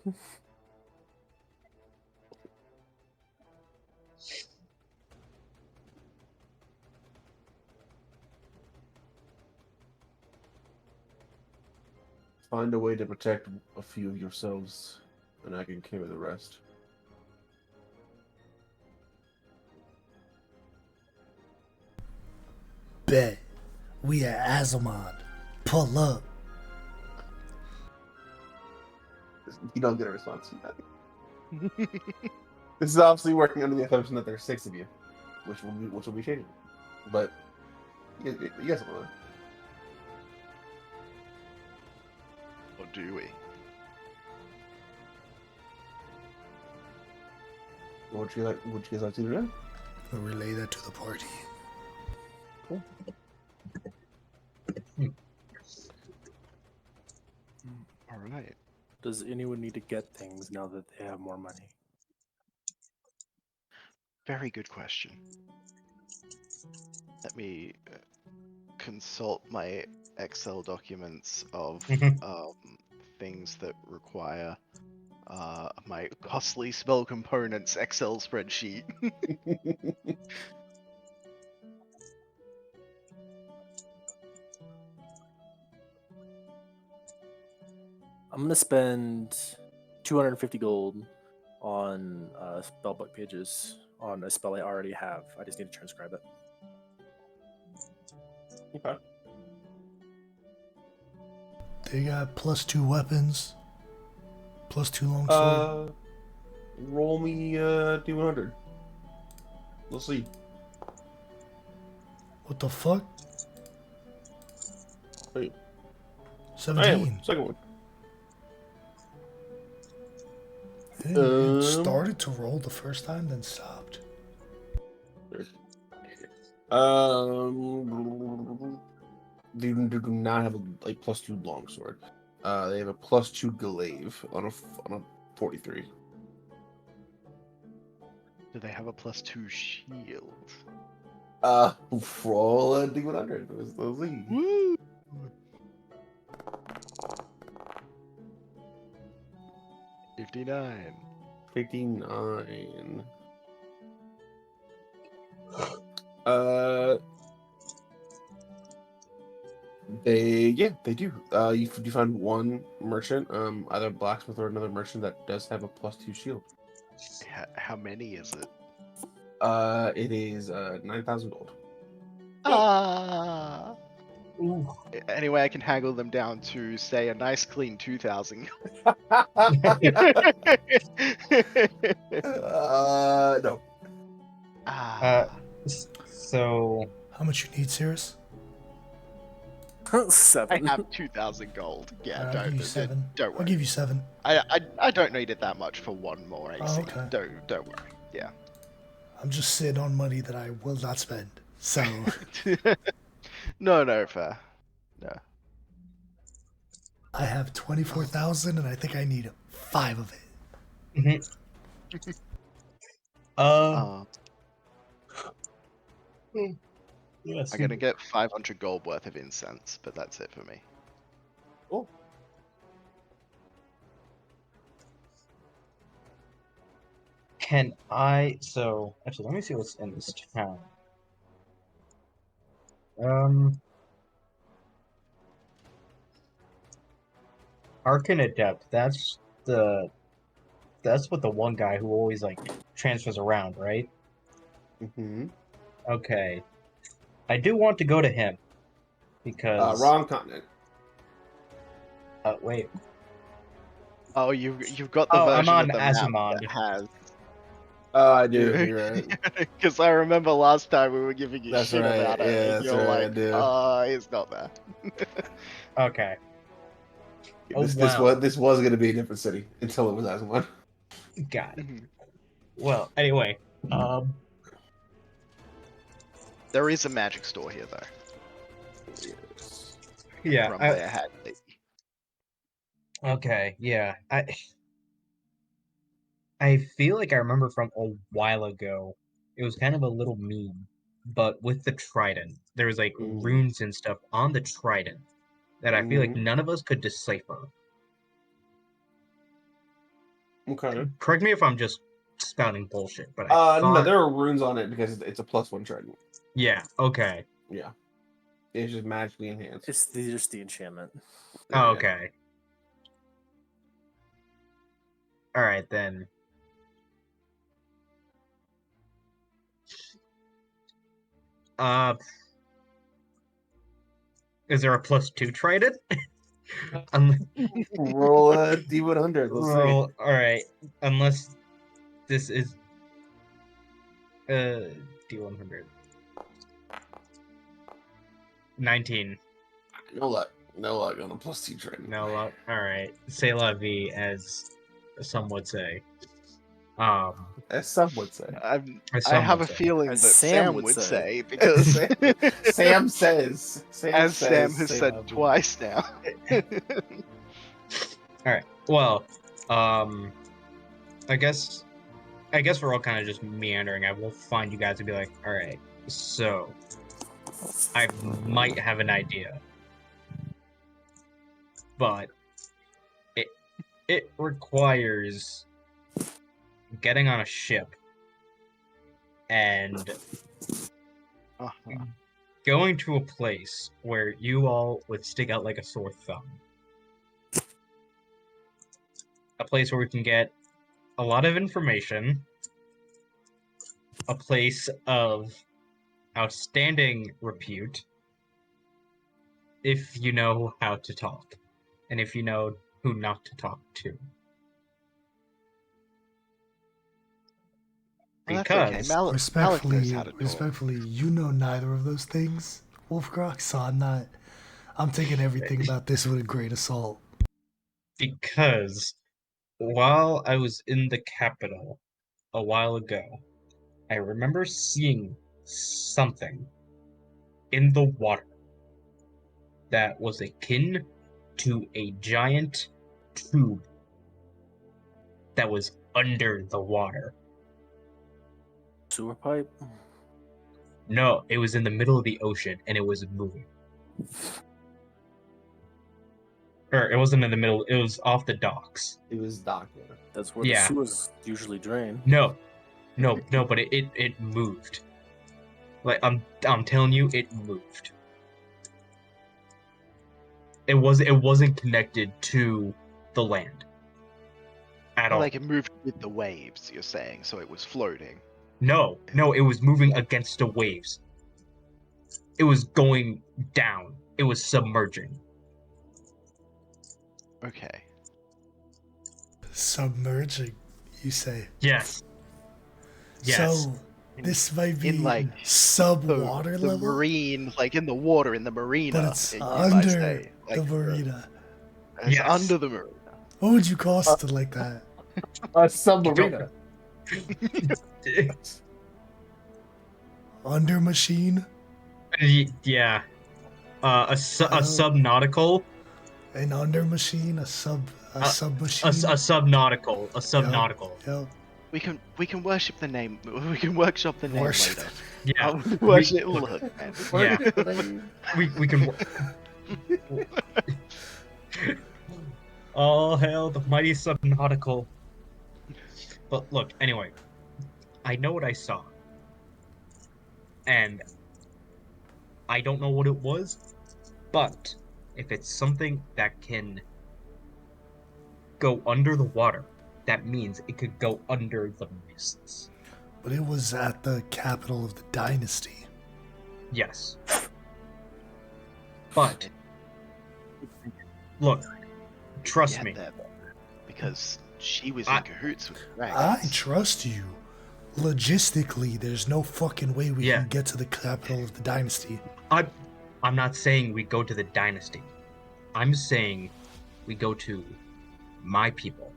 Find a way to protect a few of yourselves, and I can carry the rest. Bet. We at Azamon. Pull up. You don't get a response from that. This is obviously working under the assumption that there's 6 of you, which will be changing. But you guys don't know. Or do we? What would you guys like to do? We'll relay that to the party. Cool. All right. Does anyone need to get things now that they have more money? Very good question. Let me consult my Excel documents of things that require my costly spell components Excel spreadsheet. I'm gonna spend 250 gold on spellbook pages on a spell I already have. I just need to transcribe it. Okay. They got +2 weapons, +2 longsword. Roll me D100. We'll see. What the fuck? Wait. 17. Second one. It started to roll the first time, then stopped. They do not have a +2 longsword. They have a +2 glaive on a 43. Do they have a +2 shield? Roll a D100. Let's see. Woo! 59. 59. They do. You find one merchant, either blacksmith or another merchant that does have a +2 shield. How many is it? It is 9,000 gold. Ah. Anyway, I can haggle them down to say a nice clean 2,000. No. So How much you need, Cirrus? 7. I have 2,000 gold. Yeah, I'll give you 7. Don't I'll worry. give you 7. I don't need it that much for one more AC. Oh, okay. Don't worry. Yeah. I'm just sitting on money that I will not spend. So No, fair. No. I have 24,000, and I think I need 5 of it. I'm gonna get 500 gold worth of incense, but that's it for me. Cool. Can I? So actually, let me see what's in this town. Arcane Adept. That's what the one guy who always transfers around, right? Mm-hmm. Okay. I do want to go to him because Wrong continent. wait. Oh, you've got the Oh, I'm version on of the map Azamond. that has. Oh, I do. You're right. Because I remember last time we were giving you That's shit right, about it, yeah, and that's you're right, I like, do. it's not there. Okay. Oh, This wow. was gonna be a different city until it was Azamon. Got it. Mhm. Well, anyway, There is a magic store here, though. Yes. yeah. From where had the Okay, yeah. I feel like I remember from a while ago. It was kind of a little meme, but with the trident, there was like Mhm. runes and stuff on the trident that I feel like Mhm. none of us could decipher. Okay. Correct me if I'm just spouting bullshit, but I No, thought, there are runes on it because it's a +1 trident. yeah, okay, Yeah, it's just magically enhanced. It's just the enchantment. Yeah. okay. All right then. Is there a +2 trident? Roll a D100. Let's see. Roll. All right, unless this is D100. 19. No luck. No luck on a +2 trident. No luck. All right, c'est la vie, as some would say. As some would say. As I some have would a say. feeling As that Sam Sam would would say. say, because Sam says. as Sam has say said la vie. twice now. All right. Well, I guess we're all kind of just meandering. I will find you guys and be like, all right, so I might have an idea, but it requires getting on a ship and Uh-huh. going to a place where you all would stick out like a sore thumb. A place where we can get a lot of information. A place of outstanding repute. If you know how to talk. And if you know who not to talk to. Well, that's okay. Because Malik knows Respectfully, how to talk. respectfully, you know neither of those things, Wolfgrok. So I'm taking everything about this with a grain of salt. because while I was in the capital a while ago, I remember seeing something in the water that was akin to a giant tube that was under the water. Sewer pipe? No, it was in the middle of the ocean and it was moving. Or it wasn't in the middle, it was off the docks. It was doctor. That's where Yeah. the sewers usually drain. No, but it moved. Like I'm telling you, it moved. It wasn't connected to the land at all. Like it moved with the waves, you're saying, so it was floating. No, it was moving against the waves. It was going down. It was submerging. Okay. Submerging, you say? Yes. So this might be In like sub-water the level, marine, like in the water, in the marina. but it's you might under say, the like, marina. It's Yes. under the marina. What would you call something like that? A submarina. Under machine? Yeah. A subnautical. An under machine? A sub machine? A subnautical. Yep. We can worship the name. We can workshop the name Worship. later. Yeah. Worship. Look, man. Yeah. we can. All hail the mighty subnautical. But look, anyway, I know what I saw, and I don't know what it was, but if it's something that can go under the water, that means it could go under the mists. But it was at the capital of the dynasty. Yes. But look, trust Get me. there, because she was in cahoots with I dragons. trust you. Logistically, there's no fucking way we can get to the capital of the dynasty. I'm not saying we go to the dynasty. I'm saying we go to my people.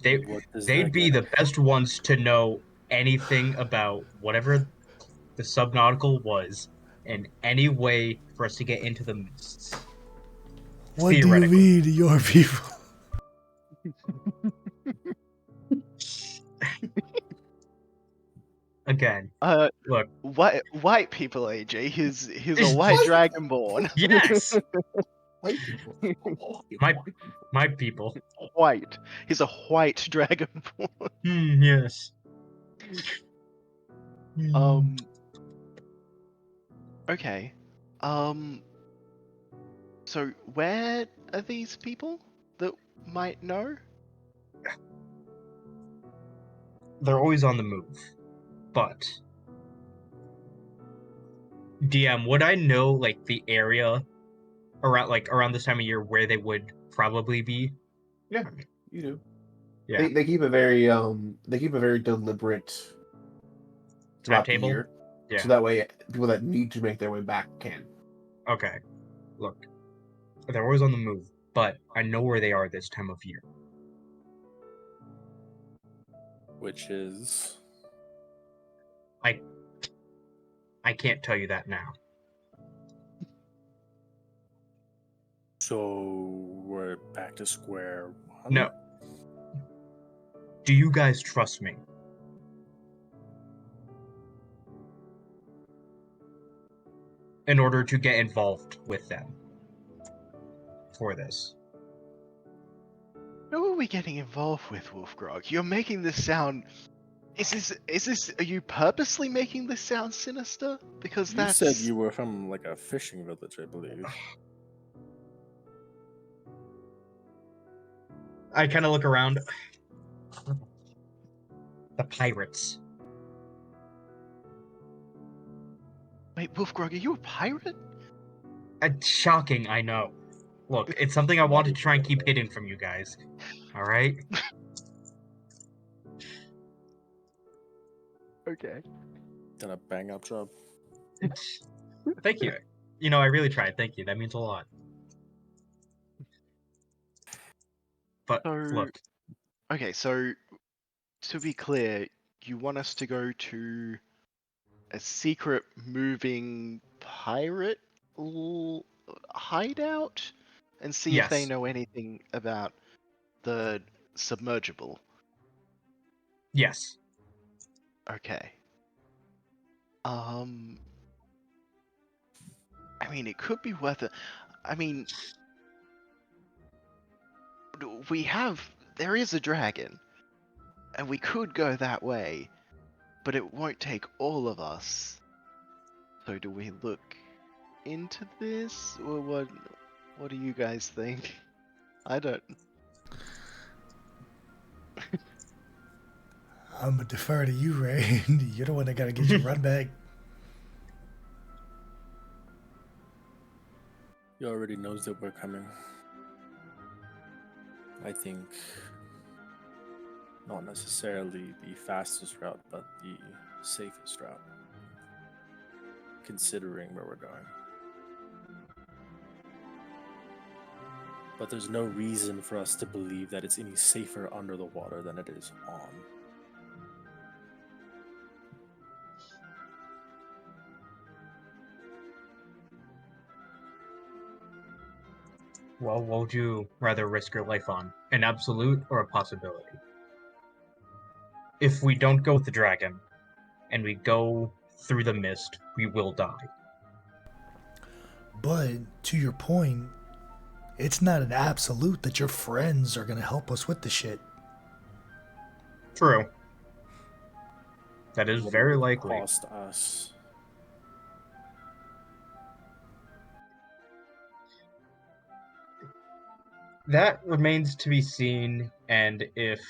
They'd be the best ones to know anything about whatever the subnautical was and any way for us to get into the mists. What do you mean, your people? Again, look. White people, AJ. He's a white dragonborn. Yes. White people. My people. White. He's a white dragonborn. Yes. Okay. So where are these people that might know? They're always on the move. But DM, would I know like the area around this time of year where they would probably be? Yeah, you do. Yeah. They keep a very deliberate timetable. Yeah. So that way people that need to make their way back can. Okay. Look. They're always on the move, but I know where they are this time of year. Which is? I can't tell you that now. So we're back to square one? No. Do you guys trust me? In order to get involved with them for this. Who are we getting involved with, Wolfgrog? You're making this sound. Is this? Are you purposely making this sound sinister? Because you said you were from like a fishing village, I believe. I kind of look around. The pirates. Wait, Wolfgrog, are you a pirate? Shocking, I know. Look, it's something I wanted to try and keep hidden from you guys. All right? Okay. Done a bang-up job. Thank you. You know, I really tried. Thank you. That means a lot. But look. Okay, so to be clear, you want us to go to a secret moving pirate hideout and see if they know anything about the submergible? Yes. Okay. I mean, it could be worth it. I mean, there is a dragon, and we could go that way, but it won't take all of us. So do we look into this, or what do you guys think? I don't. I'm gonna defer to you, Ray. You're the one that gotta get your run back. He already knows that we're coming. I think not necessarily the fastest route, but the safest route, considering where we're going. But there's no reason for us to believe that it's any safer under the water than it is on. Well, what would you rather risk your life on? An absolute or a possibility? If we don't go with the dragon, and we go through the mist, we will die. But, to your point, it's not an absolute that your friends are gonna help us with the shit. True. That is very likely. Cost us. That remains to be seen, and if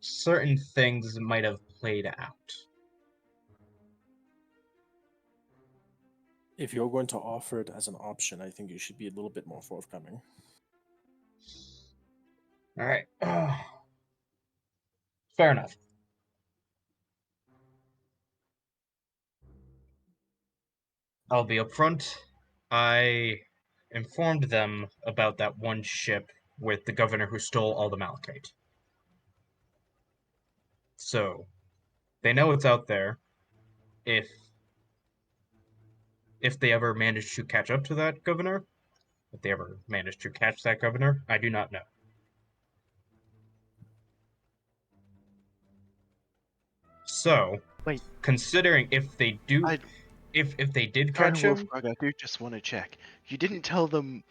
certain things might have played out. If you're going to offer it as an option, I think you should be a little bit more forthcoming. All right. Fair enough. I'll be upfront. I informed them about that one ship with the governor who stole all the malachite. So, they know it's out there. If they ever manage to catch up to that governor, if they ever manage to catch that governor, I do not know. So, Wait. considering if they do, if they did catch him, Wolfrog, I do just want to check. You didn't tell them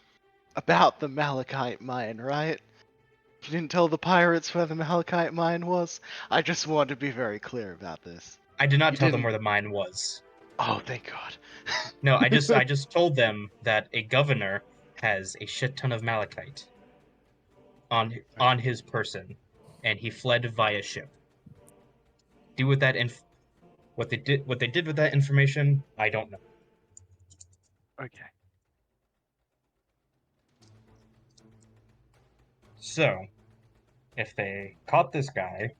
about the malachite mine, right? You didn't tell the pirates where the malachite mine was? I just want to be very clear about this. I did not You tell them didn't- where the mine was. Oh, thank God. No, I just told them that a governor has a shit ton of malachite on his person, and he fled via ship. Do with that what they did with that information, I don't know. Okay. So, if they caught this guy,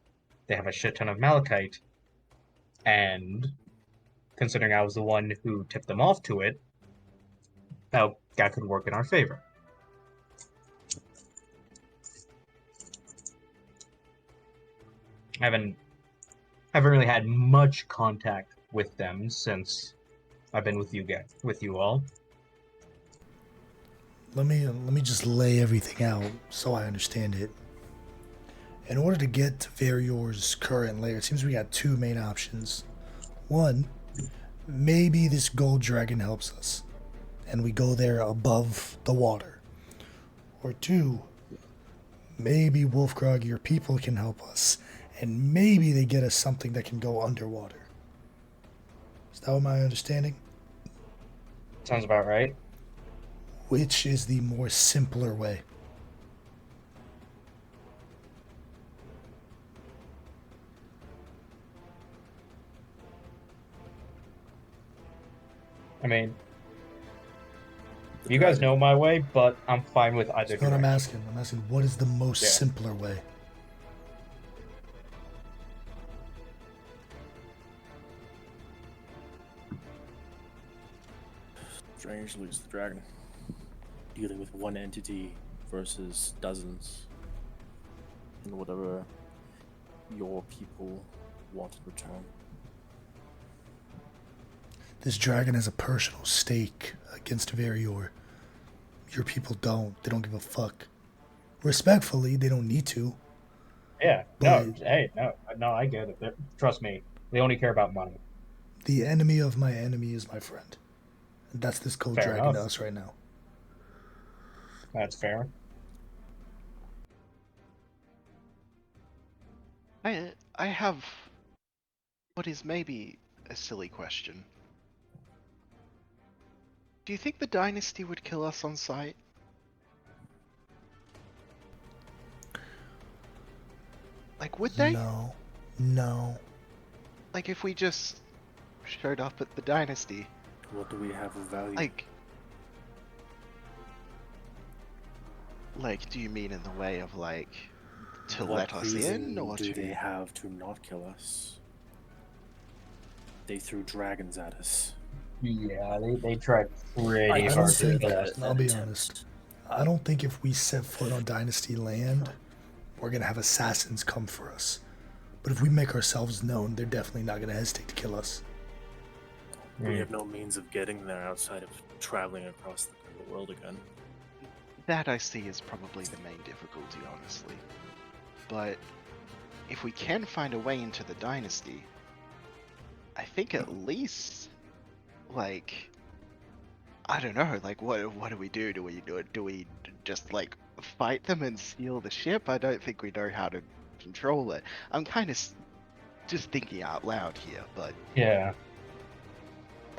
they have a shit ton of malachite, and considering I was the one who tipped them off to it, that could work in our favor. I haven't really had much contact with them since I've been with you all. Let me just lay everything out so I understand it. In order to get to Varior's current lair, it seems we got two main options. One, maybe this gold dragon helps us, and we go there above the water. Or two, maybe Wolfgrog, your people can help us, and maybe they get us something that can go underwater. Is that what my understanding? Sounds about right. Which is the more simpler way? I mean, you guys know my way, but I'm fine with either That's what direction. I'm asking, what is the most simpler way? Strange lose the dragon. Dealing with one entity versus dozens. And whatever your people want in return. This dragon has a personal stake against Varior. Your people don't. They don't give a fuck. Respectfully, they don't need to. Yeah, but no, I get it. Trust me, they only care about money. The enemy of my enemy is my friend. And that's this gold Fair dragon enough. to us right now. That's fair. I have what is maybe a silly question. Do you think the Dynasty would kill us on sight? Like, would they? No. Like, if we just showed up at the Dynasty? What do we have of value? Like, do you mean in the way of, like, to what let us in, or do to... they have to not kill us? They threw dragons at us. Yeah, they tried pretty I don't hard to think, kill us. I'll be honest, I don't think if we set foot on Dynasty land, we're going to have assassins come for us. But if we make ourselves known, they're definitely not going to hesitate to kill us. We have no means of getting there outside of traveling across the world again. That I see is probably the main difficulty, honestly. But if we can find a way into the Dynasty, I think at least, like, I don't know, like, what do we do? Do we just, like, fight them and steal the ship? I don't think we know how to control it. I'm kind of just thinking out loud here, but... Yeah.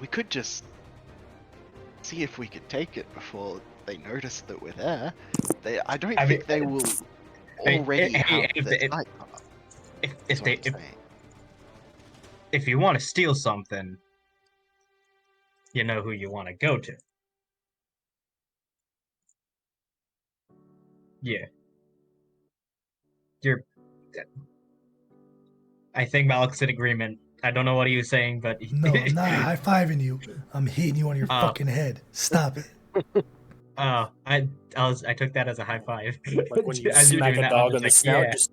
We could just see if we could take it before they notice that we're there. I don't think they will already have the sight up. If you want to steal something, you know who you want to go to. Yeah. You're. I think Malik's in agreement. I don't know what he was saying, but No, I'm not high-fiving you. I'm hitting you on your fucking head. Stop it. I took that as a high five. Like when you As you're smack doing a that, I'm dog just on the like, snout, yeah. just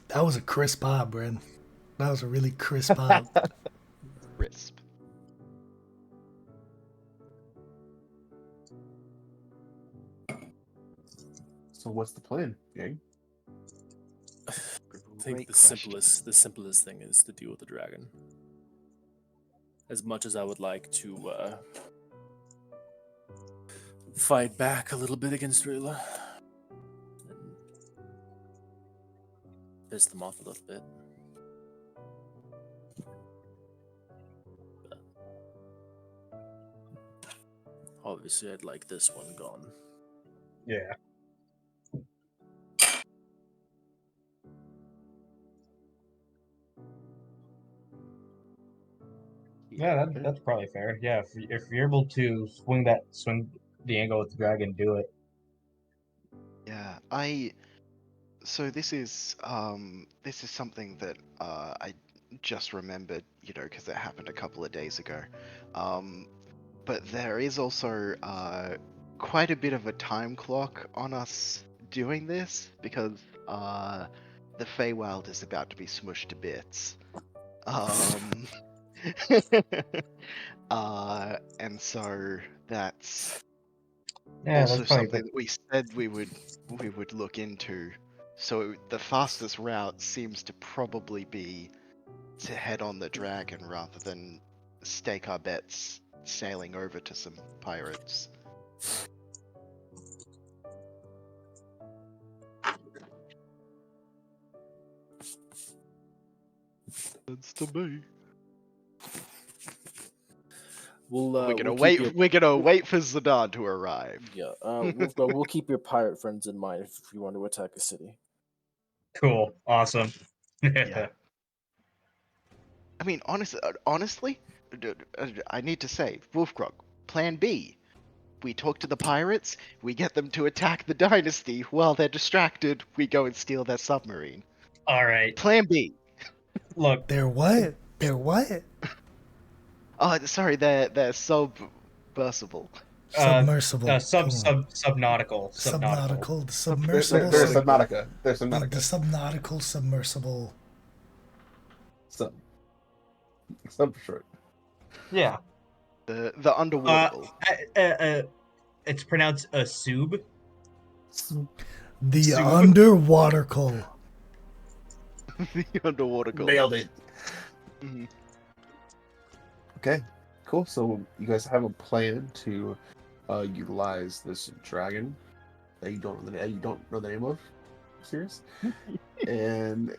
That was a crisp bob, Bren. That was a really crisp bob. Crisp. So what's the plan, gang? I think Great the question. simplest thing is to deal with the dragon. As much as I would like to fight back a little bit against Rayla and piss them off a little bit. But obviously, I'd like this one gone. Yeah. Yeah, that's probably fair. Yeah, if you're able to swing the angle with the dragon, do it. Yeah, so this is something that I just remembered, because it happened a couple of days ago. But there is also quite a bit of a time clock on us doing this because the Feywild is about to be smushed to bits. And so that's Yeah, also that's probably something that we said we would look into. So the fastest route seems to probably be to head on the dragon rather than stake our bets sailing over to some pirates. That's to me. We're gonna wait. We're gonna wait for Zidane to arrive. Yeah, we'll keep your pirate friends in mind if you want to attack a city. cool. Awesome. Yeah. I mean, honestly, I need to say, Wolfgrog, Plan B. We talk to the pirates. We get them to attack the dynasty. While they're distracted, we go and steal their submarine. All right. Plan B. Look. They're what? They're what? Oh, sorry, they're submersible. Submersible. Subnautical. Subnautical. The submersible. They're Subnautica. They're The Subnautica. subnautical submersible. Some for sure. Yeah. The underwater. It's pronounced a sub. The Sub. underwater call. The underwater goal. Nailed it. Mhm. Okay, cool. So you guys have a plan to utilize this dragon that you don't know the name of. Serious? And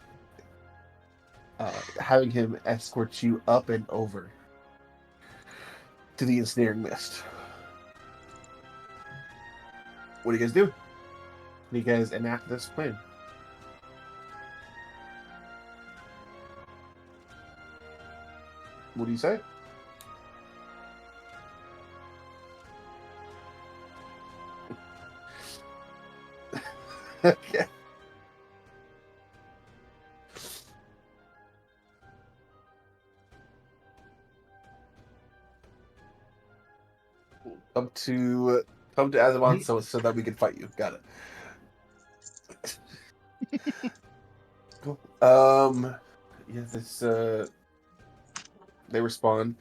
having him escort you up and over to the ensnaring mist. What do you guys do? Do you guys enact this plan? What do you say? Okay. Come to Azavan so that we can fight you. Got it. Cool. Yeah, this they respond.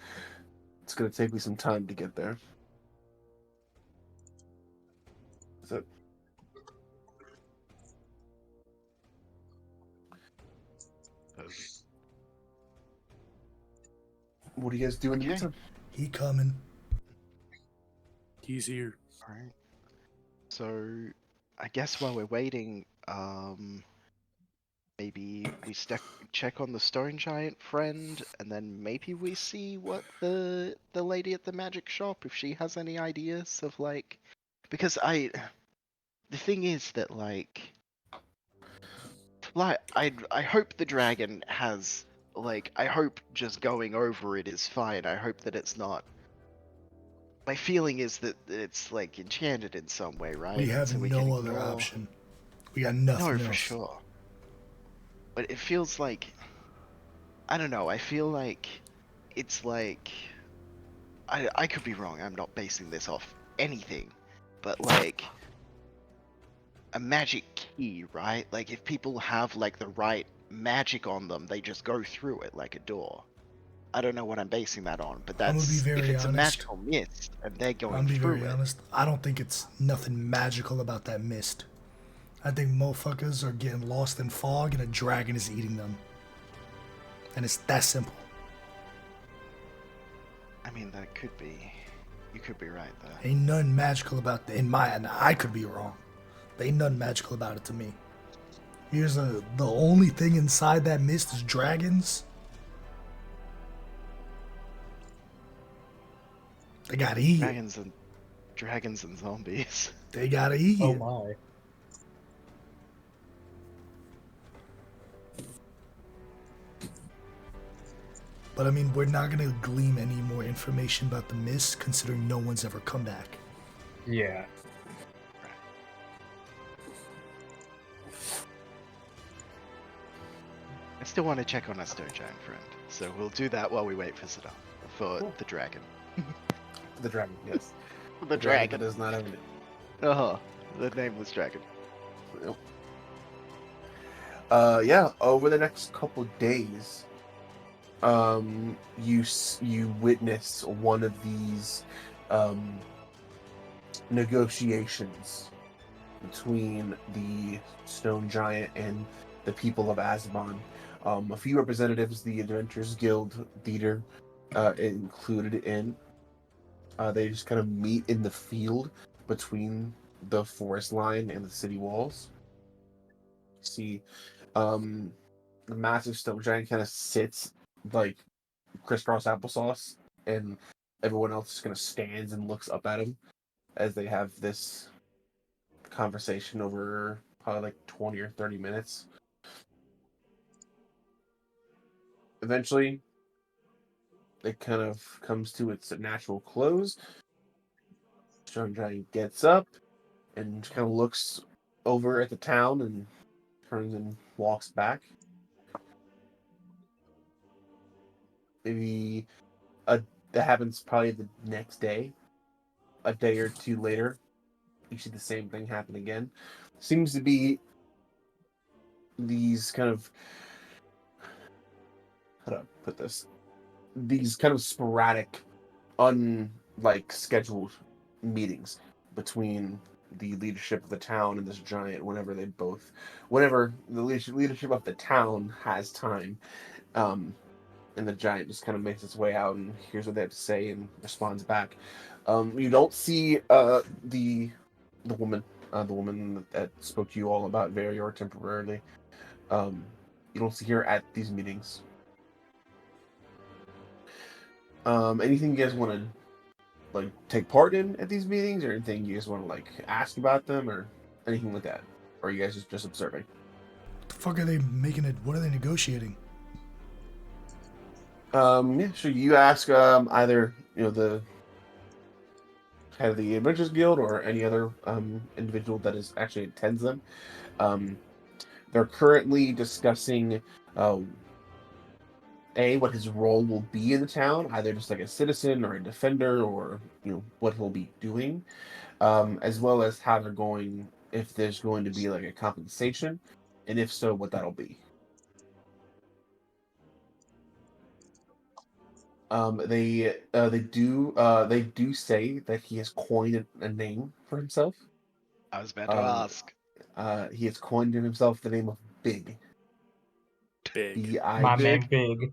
It's gonna take me some time to get there. So what do you guys do in the meantime? He coming. He's here. All right. So, I guess while we're waiting, maybe we check on the stone giant friend, and then maybe we see what the lady at the magic shop, if she has any ideas of because the thing is that I hope the dragon has like, I hope just going over it is fine. I hope that it's not. My feeling is that it's like enchanted in some way, right? We have So we no can other ignore... option. We got nothing No, else. for sure. But it feels like, I don't know. I feel like it's like, I could be wrong. I'm not basing this off anything, but like a magic key, right? Like if people have like the right magic on them, they just go through it like a door. I don't know what I'm basing that on, but I'm gonna be that's if very it's a honest. magical mist and they're I'm going gonna be through very it. honest. I don't think it's nothing magical about that mist. I think motherfuckers are getting lost in fog and a dragon is eating them. And it's that simple. I mean, that could be. You could be right there. Ain't nothing magical about the, in my, and I could be wrong. But ain't nothing magical about it to me. The only thing inside that mist is dragons. They gotta eat it. Dragons and zombies. They gotta eat Oh it. my. But I mean, we're not gonna glean any more information about the mist, considering no one's ever come back. Yeah. I still want to check on our stone giant friend, so we'll do that while we wait for Zidane. For the dragon. The dragon, yes. The dragon. does not have a name. Uh-huh. The nameless dragon. Yep. Yeah, over the next couple days, you witness one of these negotiations between the stone giant and the people of Azabon. A few representatives, the Adventurers Guild leader, included in. They just kind of meet in the field between the forest line and the city walls. See, the massive stone giant kind of sits like crisscross applesauce, and everyone else just kind of stands and looks up at him as they have this conversation over probably like 20 or 30 minutes. Eventually, it kind of comes to its natural close. Stone giant gets up and kind of looks over at the town and turns and walks back. Maybe that happens probably the next day. A day or two later, you see the same thing happen again. Seems to be these kind of, how do I put this? These kind of sporadic, unlike scheduled meetings between the leadership of the town and this giant whenever the leadership of the town has time, and the giant just kind of makes its way out and hears what they have to say and responds back. You don't see the woman that spoke to you all about Varior temporarily. You don't see her at these meetings. Anything you guys want to like take part in at these meetings, or anything you guys want to like ask about them, or anything like that, or are you guys just observing? What the fuck are they making it? What are they negotiating? Yeah, sure. You ask either the head of the Adventurers Guild or any other individual that is actually attends them. They're currently discussing what his role will be in the town, either just like a citizen or a defender, or what he'll be doing, as well as how they're going, if there's going to be like a compensation, and if so, what that'll be. They do say that he has coined a name for himself. I was about to ask. He has coined in himself the name of Big. Big. B-I-G. My man Big.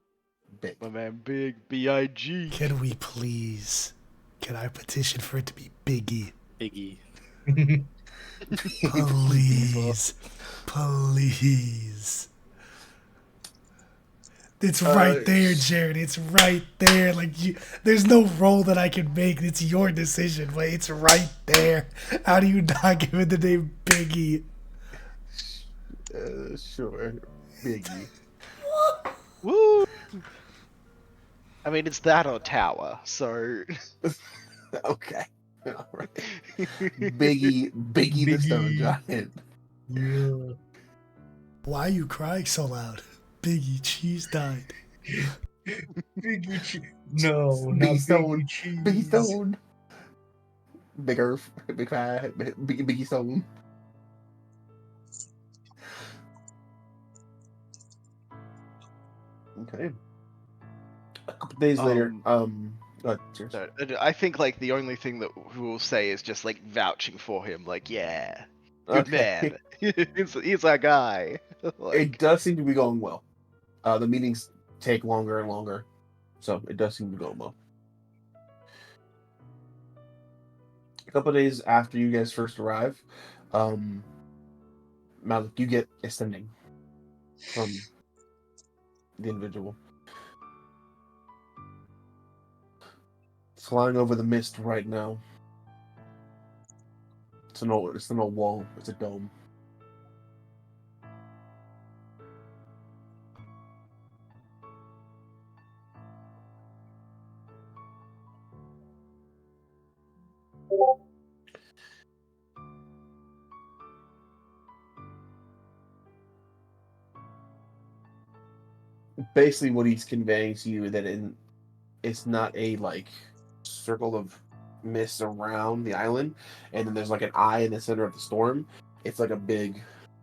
Big. My man Big. B-I-G. Can we please? Can I petition for it to be Biggie? Biggie. Please. Please. It's right there, Jared. It's right there. Like there's no role that I can make. It's your decision, but it's right there. How do you not give it the name Biggie? Sure, Biggie. Woo! I mean, it's that or tower, so. Okay. All right. Biggie the Stone Giant. Yeah. Why are you crying so loud? Biggie Cheese died. Biggie cheese. No, not Biggie Stone. Biggie cheese. Biggie Stone. Big Earth. Big Fat. Biggie Stone. Okay. A couple days later, cheers. No, I think like the only thing that we will say is just like vouching for him, like, yeah, good Okay. man. he's our guy. It Like, does seem to be going well. The meetings take longer and longer, so it does seem to be going well. A couple days after you guys first arrive, Malik, you get a sending from the individual. Flying over the mist right now. It's an old wall. It's a dome. Basically, what he's conveying to you that it's not a like circle of mist around the island, and then there's like an eye in the center of the storm. It's like a big,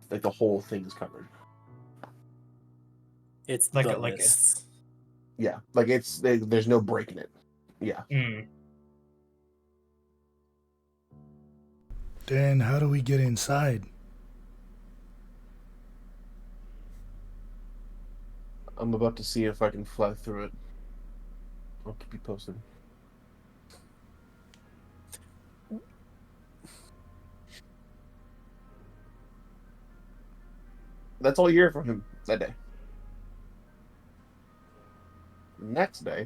like the whole thing is covered. It's Like the a- like a- mists. Yeah, like there's no break in it. Yeah. Then how do we get inside? I'm about to see if I can fly through it. I'll keep you posted. That's all you hear from him that day. Next day,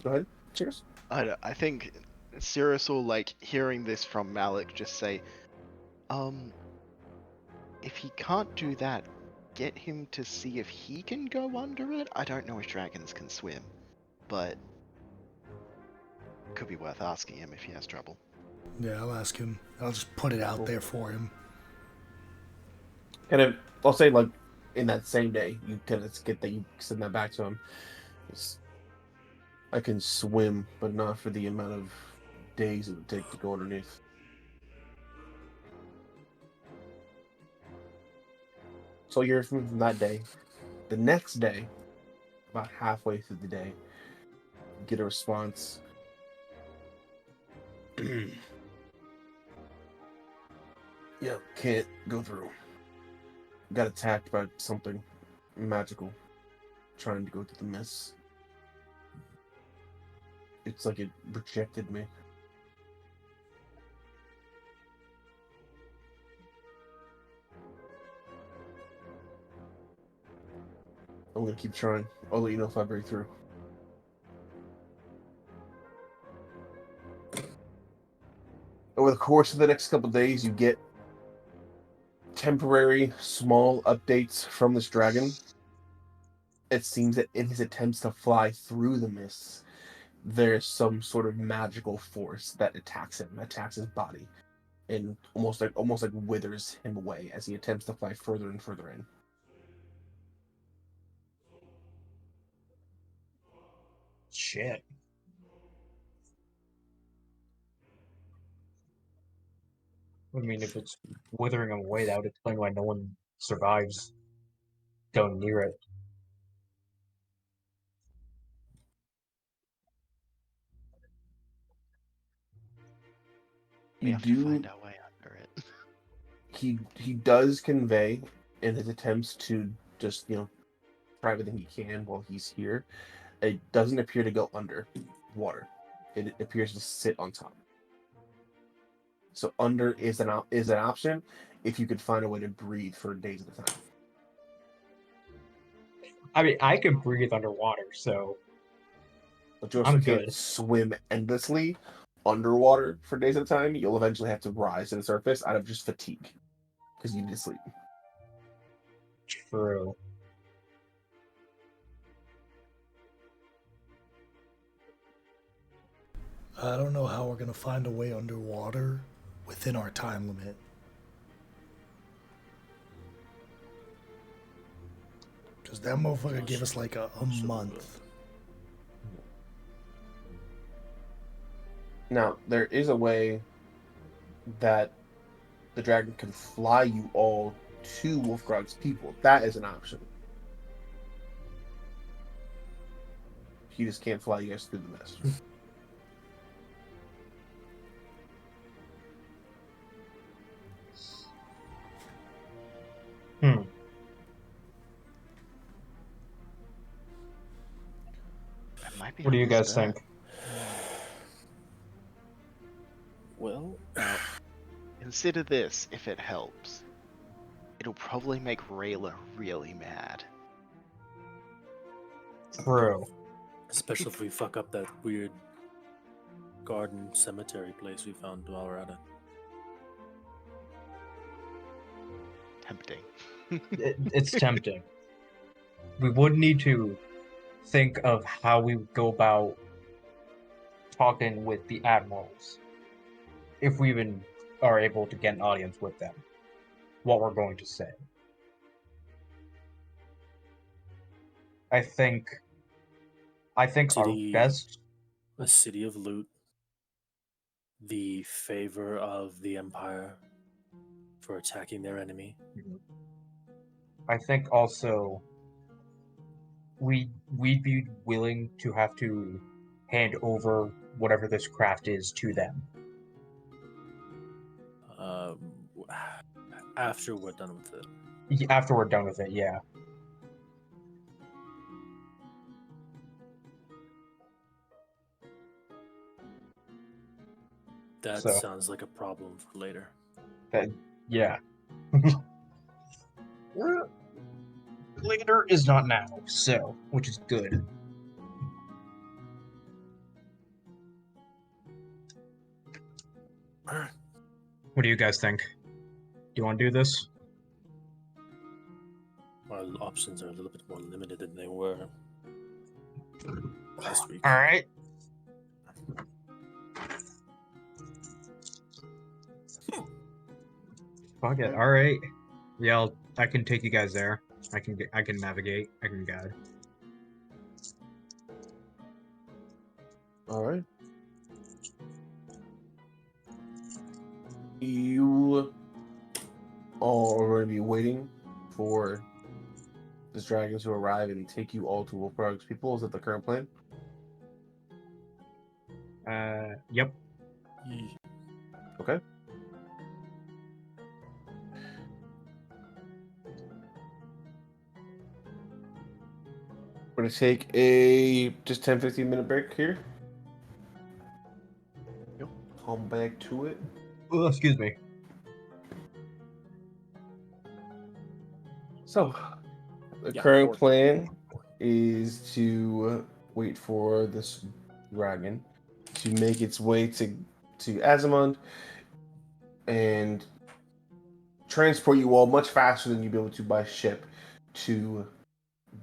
go ahead. Cheers. I think Cirrus will like hearing this from Malik just say, if he can't do that, get him to see if he can go under it. I don't know if dragons can swim, but could be worth asking him if he has trouble. Yeah, I'll ask him. I'll just put it out there for him. Kind of, I'll say like in that same day, you kind of get that you send that back to him. I can swim, but not for the amount of days it would take to go underneath. So you're from that day. The next day, about halfway through the day, you get a response. Yeah, can't go through. Got attacked by something magical, trying to go through the mist. It's like it rejected me. I'm gonna keep trying. I'll let you know if I break through. Over the course of the next couple of days, you get temporary small updates from this dragon. It seems that in his attempts to fly through the mists, there's some sort of magical force that attacks him, attacks his body, and almost like withers him away as he attempts to fly further and further in. Shit. I mean, if it's withering them away, that would explain why no one survives going near it. We have to find our way under it. He does convey in his attempts to just try everything he can while he's here. It doesn't appear to go under water. It appears to sit on top. So under is an option if you could find a way to breathe for days at a time. I mean, I can breathe underwater, so But you also I'm can't good. swim endlessly underwater for days at a time. You'll eventually have to rise to the surface out of just fatigue because you need to sleep. True. I don't know how we're gonna find a way underwater within our time limit. Because that motherfucker gave us like a month. Now, there is a way that the dragon can fly you all to Wolfgrog's people. That is an option. He just can't fly you guys through the mist. What do you guys think? Well, Consider this, if it helps. It'll probably make Rayla really mad. True. especially if we fuck up that weird garden cemetery place we found while we're at it. Tempting. It's tempting. We would need to think of how we go about talking with the admirals, if we even are able to get an audience with them, what we're going to say. I think our best... A city of loot, the favor of the Empire for attacking their enemy. I think also we'd be willing to have to hand over whatever this craft is to them. After we're done with it. After we're done with it, yeah. That sounds like a problem for later. Yeah. Later is not now, so, which is good. Alright. What do you guys think? Do you want to do this? Our options are a little bit more limited than they were last week. Alright. Fuck it. Alright. Yeah, I can take you guys there. I can navigate. I can guide. All right. You all are going to be waiting for this dragon to arrive and take you all to Wolfgrog's people. Is that the current plan? Yep. Okay. We're going to take a just 10-15 minute break here. Yep. Come back to it. Oh, excuse me. So, the current plan is to wait for this dragon to make its way to Azamond and transport you all much faster than you'd be able to by ship to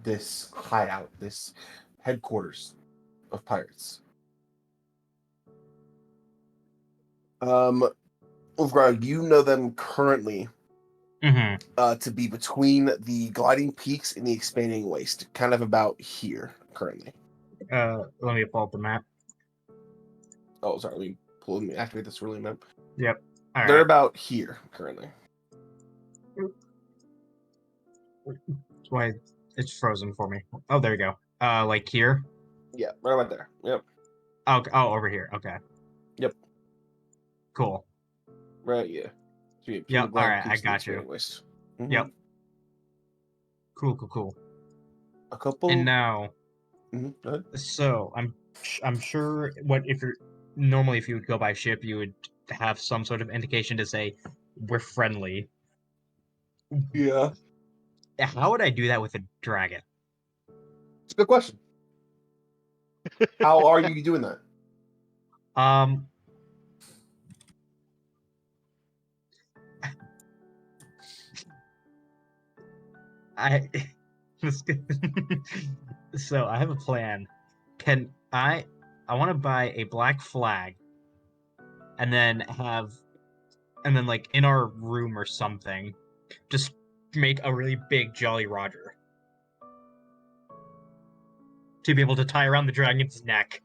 this hideout, this headquarters of pirates. Wolfgrog, you know them currently to be between the gliding peaks and the expanding waste, kind of about here currently. Let me pull up the map. Oh, sorry. Let me activate this ruling map. Yep. All They're right. about here currently. That's why it's frozen for me. Oh, there you go. Like here? Yeah, right about there. Yep. Oh, over here. Okay. Yep. Cool. Right, yeah. So yep, all right, I got you. Mm-hmm. Yep. Cool. A couple. And now, Go ahead. So I'm sure if you would go by ship, you would have some sort of indication to say we're friendly. Yeah. How would I do that with a dragon? It's a good question. How are you doing that? So I have a plan. buy a black flag, and then like in our room or something, just make a really big Jolly Roger to be able to tie around the dragon's neck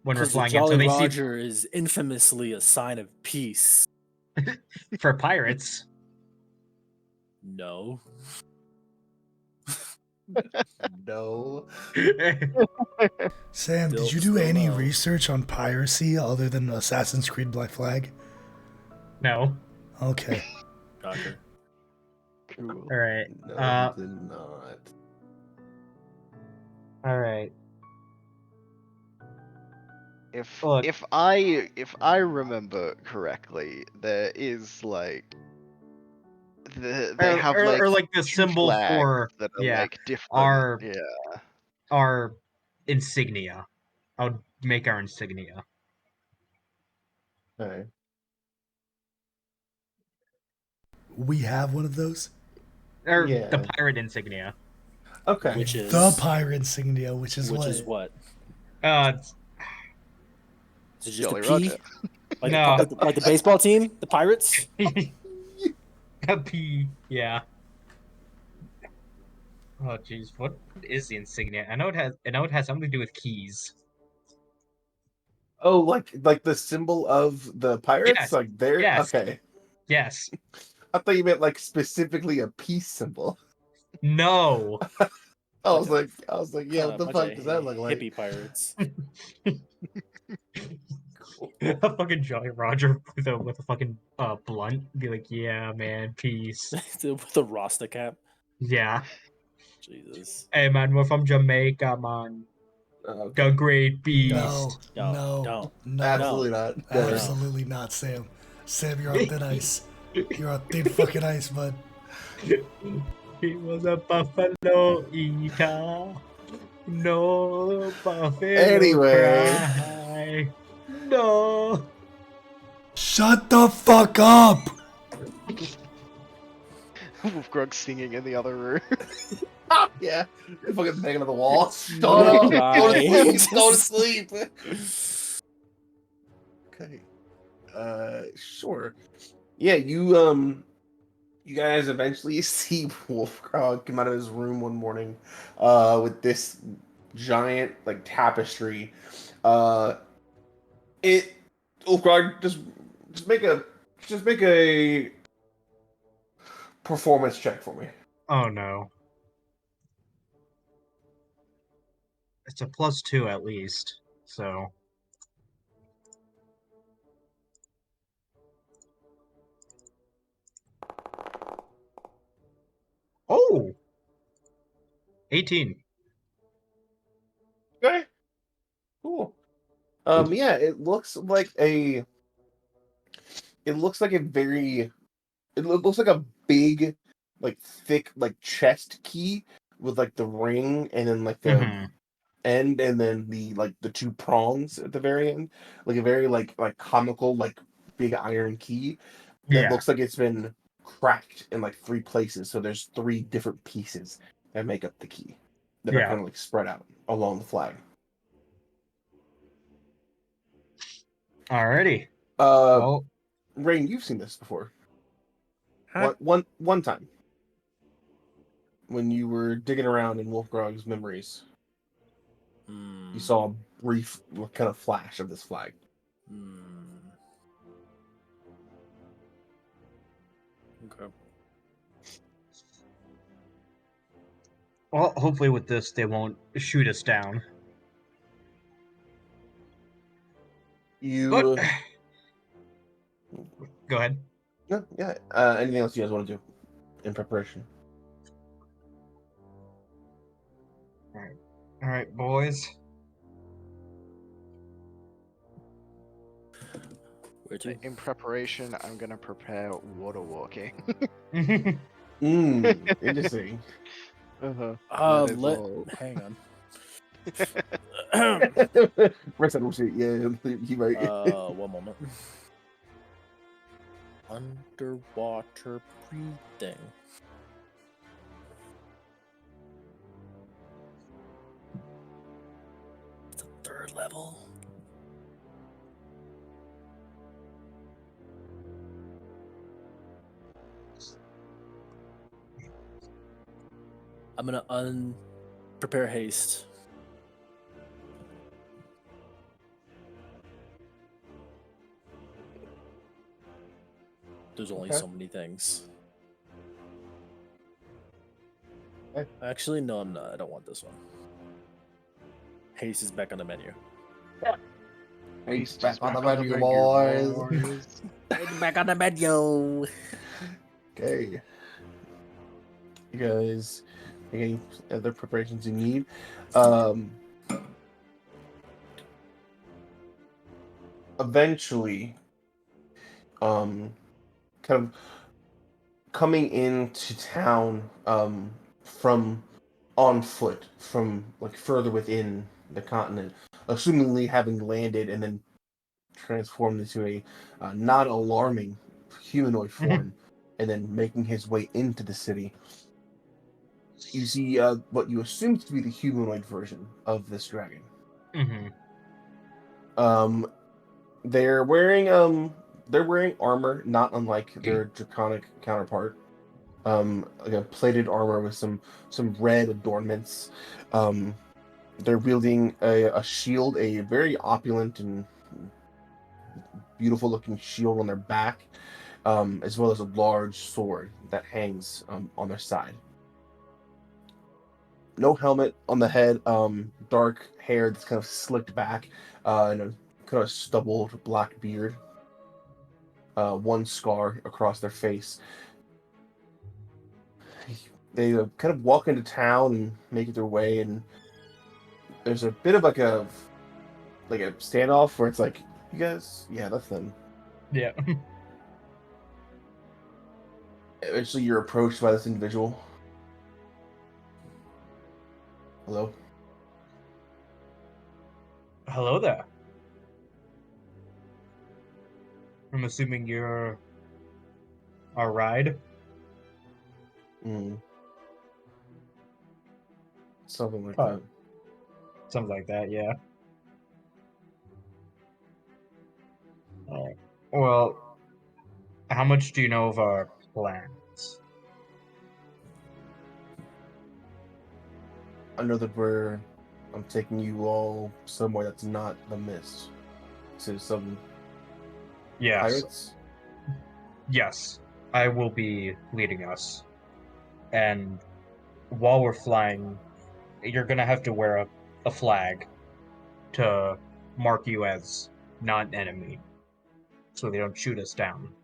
when we're Because the flying in. Jolly So they Roger is infamously a sign of peace. see for pirates. No. No. Sam, did you do any research on piracy other than Assassin's Creed Black Flag? No. Okay. Shocker. Cool. All right. No, he did not. All right. If Look. if I remember correctly, there is like they have like or like the two symbol flags for that are like different. our Yeah. our insignia. I would make our insignia. Okay. We have one of those? Or Yeah. the pirate insignia. Okay. Which is The pirate insignia, which is which what? is what? It's- Is it just Jolly a P? Roger. Like, No. like the baseball team, the Pirates. a P, yeah. Oh jeez, what is the insignia? I know it has something to do with keys. Oh, like the symbol of the pirates? Yes. Like there? Yes. Okay. Yes. I thought you meant like specifically a peace symbol. No. I was like, yeah, what the Bunch fuck of does that look like? hippie pirates. A fucking Jolly Roger with a fucking blunt. Be like, yeah, man, peace. With a Rasta cap. Yeah. Jesus. Hey man, we're from Jamaica, man. Okay. The Great Beast. No, Absolutely not. Never. Absolutely not, Sam. Sam, you're on thin ice. You're on thin fucking ice, bud. He was a buffalo eater. No buffalo Anyway. cry. No. Shut the fuck up! Wolfgrog singing in the other room. Yeah. You're fucking banging on the wall. Shut No, up. Go to right. sleep. Go to sleep. Okay. Sure. Yeah, you guys eventually see Wolfgrog come out of his room one morning with this giant like tapestry. Wolfgrog, just make a performance check for me. Oh no. It's a +2 at least, so. Oh! 18. Okay. Cool. Yeah, it looks like a very it looks like a big, like thick, like chest key with like the ring and then like the end and then the two prongs at the very end, like a very like comical like big iron key that looks like it's been cracked in like 3 places. So there's 3 different pieces that make up the key that are kind of like spread out along the flag. Alrighty. Well, Rain, you've seen this before. Huh? One time when you were digging around in Wolfgrog's memories, you saw a brief kind of flash of this flag. Okay. Well, hopefully with this they won't shoot us down. You Go ahead. Yeah. Anything else you guys want to do in preparation? All right, boys. Where to? In preparation, I'm gonna prepare water walking. Interesting. Hang on. Rest of the yeah, he right. One moment. Underwater breathing. It's a 3rd level. I'm gonna prepare haste. There's only Okay. so many things. Okay. Actually, no, I'm not. I don't want this one. Haste is back on the menu. Hey, He's back just on the back menu, boys. boys. Back on the menu. Okay. You guys, any other preparations you need? Eventually, kind of coming into town, from on foot, from like further within the continent, assumingly having landed and then transformed into a not alarming humanoid form, and then making his way into the city. You see what you assume to be the humanoid version of this dragon. Mm-hmm. They're wearing armor, not unlike their draconic counterpart. Like a plated armor with some red adornments. They're wielding a shield, a very opulent and beautiful looking shield on their back, as well as a large sword that hangs on their side. No helmet on the head, dark hair that's kind of slicked back, and a kind of stubbled black beard. One scar across their face. They kind of walk into town and make their way, and there's a bit of like a standoff where it's like, you guys, yeah, that's them. Yeah. Eventually, you're approached by this individual. Hello. Hello there. I'm assuming you're a ride. Something like Huh. that. Something like that, yeah. Alright. Well, how much do you know of our plans? I know that I'm taking you all somewhere that's not the mist. To some Yes. pirates. Yes. I will be leading us. And while we're flying, you're gonna have to wear a flag to mark you as not an enemy, so they don't shoot us down.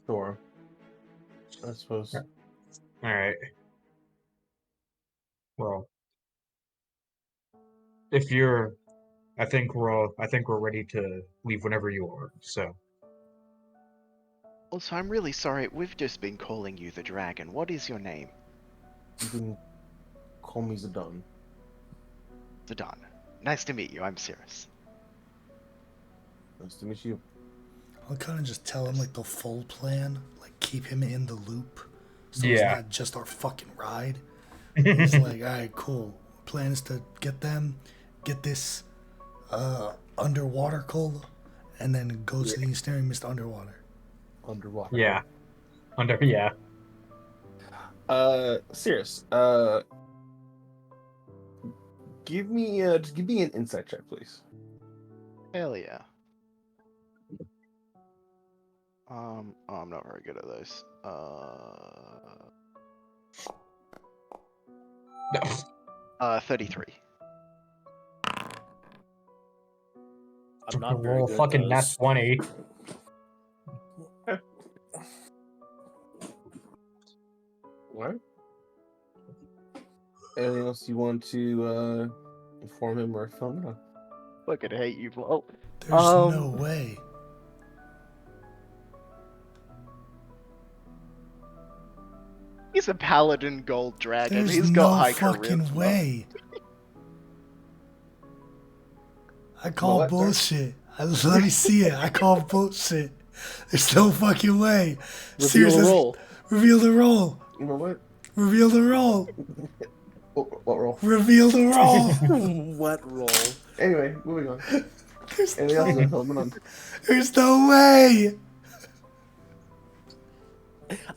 Sure. I suppose. Alright. Well, if you're I think we're ready to leave whenever you are, so. Also, I'm really sorry. We've just been calling you the dragon. What is your name? You can call me Zidane. Zidane. Nice to meet you. I'm Cirrus. Nice to meet you. I'll kind of just tell him like the full plan, like keep him in the loop, so Yeah. it's not just our fucking ride. It's like, all right, cool. Plan is to get this underwater coal, and then go to the Ensnaring Mist underwater. Underwater. Yeah. Yeah. Cirrus, give me an insight check, please. Hell yeah. Oh, I'm not very good at those. 33. I'm not very Roll good fucking at nat those. 20. What? Anything else you want to inform him or fill him in on? Fucking hate you, Paul. There's no way. He's a paladin gold dragon. There's He's no got high fucking charisma. way. I call What, sir? bullshit. Let me see it. I call bullshit. There's no fucking way. Reveal Seriously, the roll. reveal the roll. You know what? Reveal the roll. What roll? Reveal the roll. What roll? Anyway, moving on. There's Anything else you no, want to fill him in on? there's no way.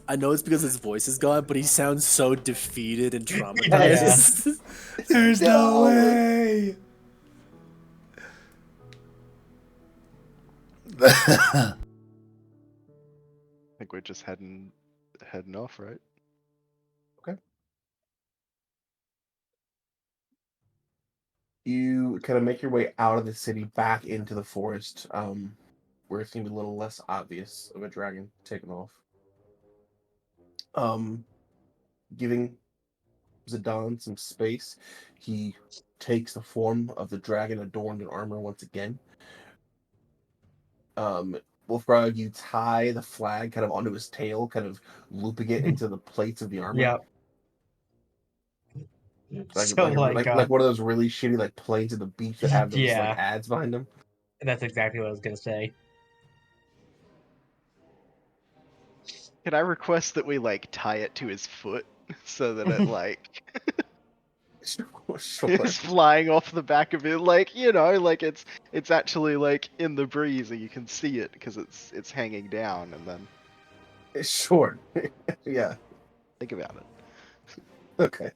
I know it's because his voice is gone, but he sounds so defeated and traumatized. There's no way. I think we're just heading off, right? You kind of make your way out of the city back into the forest, where it's gonna be a little less obvious of a dragon taking off. Giving Zidane some space, he takes the form of the dragon adorned in armor once again. Wolfbrog, you tie the flag kind of onto his tail, kind of looping it into the plates of the armor. Yeah. Like one of those really shitty like planes at the beach that have those like ads behind them. That's exactly what I was gonna say. Can I request that we like tie it to his foot so that it like Sure. is flying off the back of it, like like it's actually like in the breeze and you can see it because it's hanging down, and then Sure. Yeah. think about it. Okay.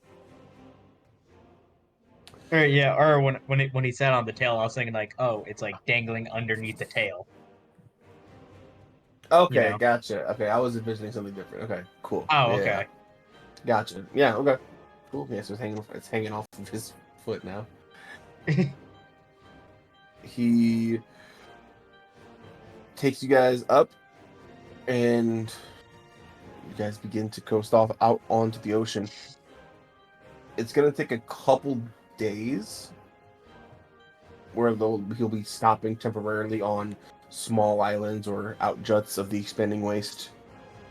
Or when he sat on the tail, I was thinking like, oh, it's like dangling underneath the tail. Okay, gotcha. Okay, I was envisioning something different. Okay, cool. Oh, okay. Gotcha. Yeah, okay. Cool. Yeah, so it's hanging off of his foot now. He takes you guys up, and you guys begin to coast off out onto the ocean. It's gonna take a couple days where he'll be stopping temporarily on small islands or out juts of the expanding waste.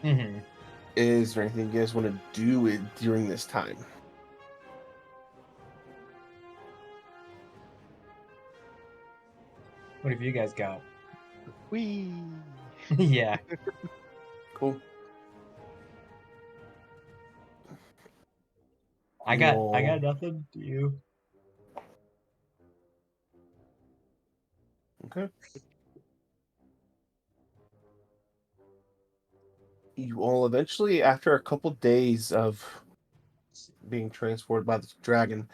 Mm-hmm. Is there anything you guys want to do during this time? What have you guys got? Whee! Yeah. Cool. I got nothing. Do you? Okay. You all eventually, after a couple days of being transported by the dragon,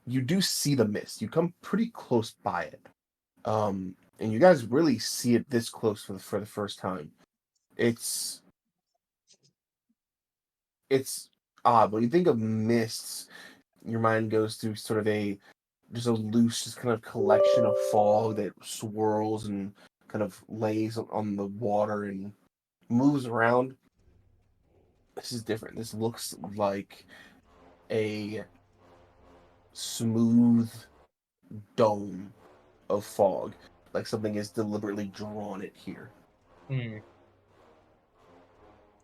you do see the mist. You come pretty close by it, and you guys really see it this close for the first time. It's odd when you think of mists. Your mind goes through sort of just a loose, just kind of collection of fog that swirls and kind of lays on the water and moves around. This is different. This looks like a smooth dome of fog, like something has deliberately drawn it here. Mm.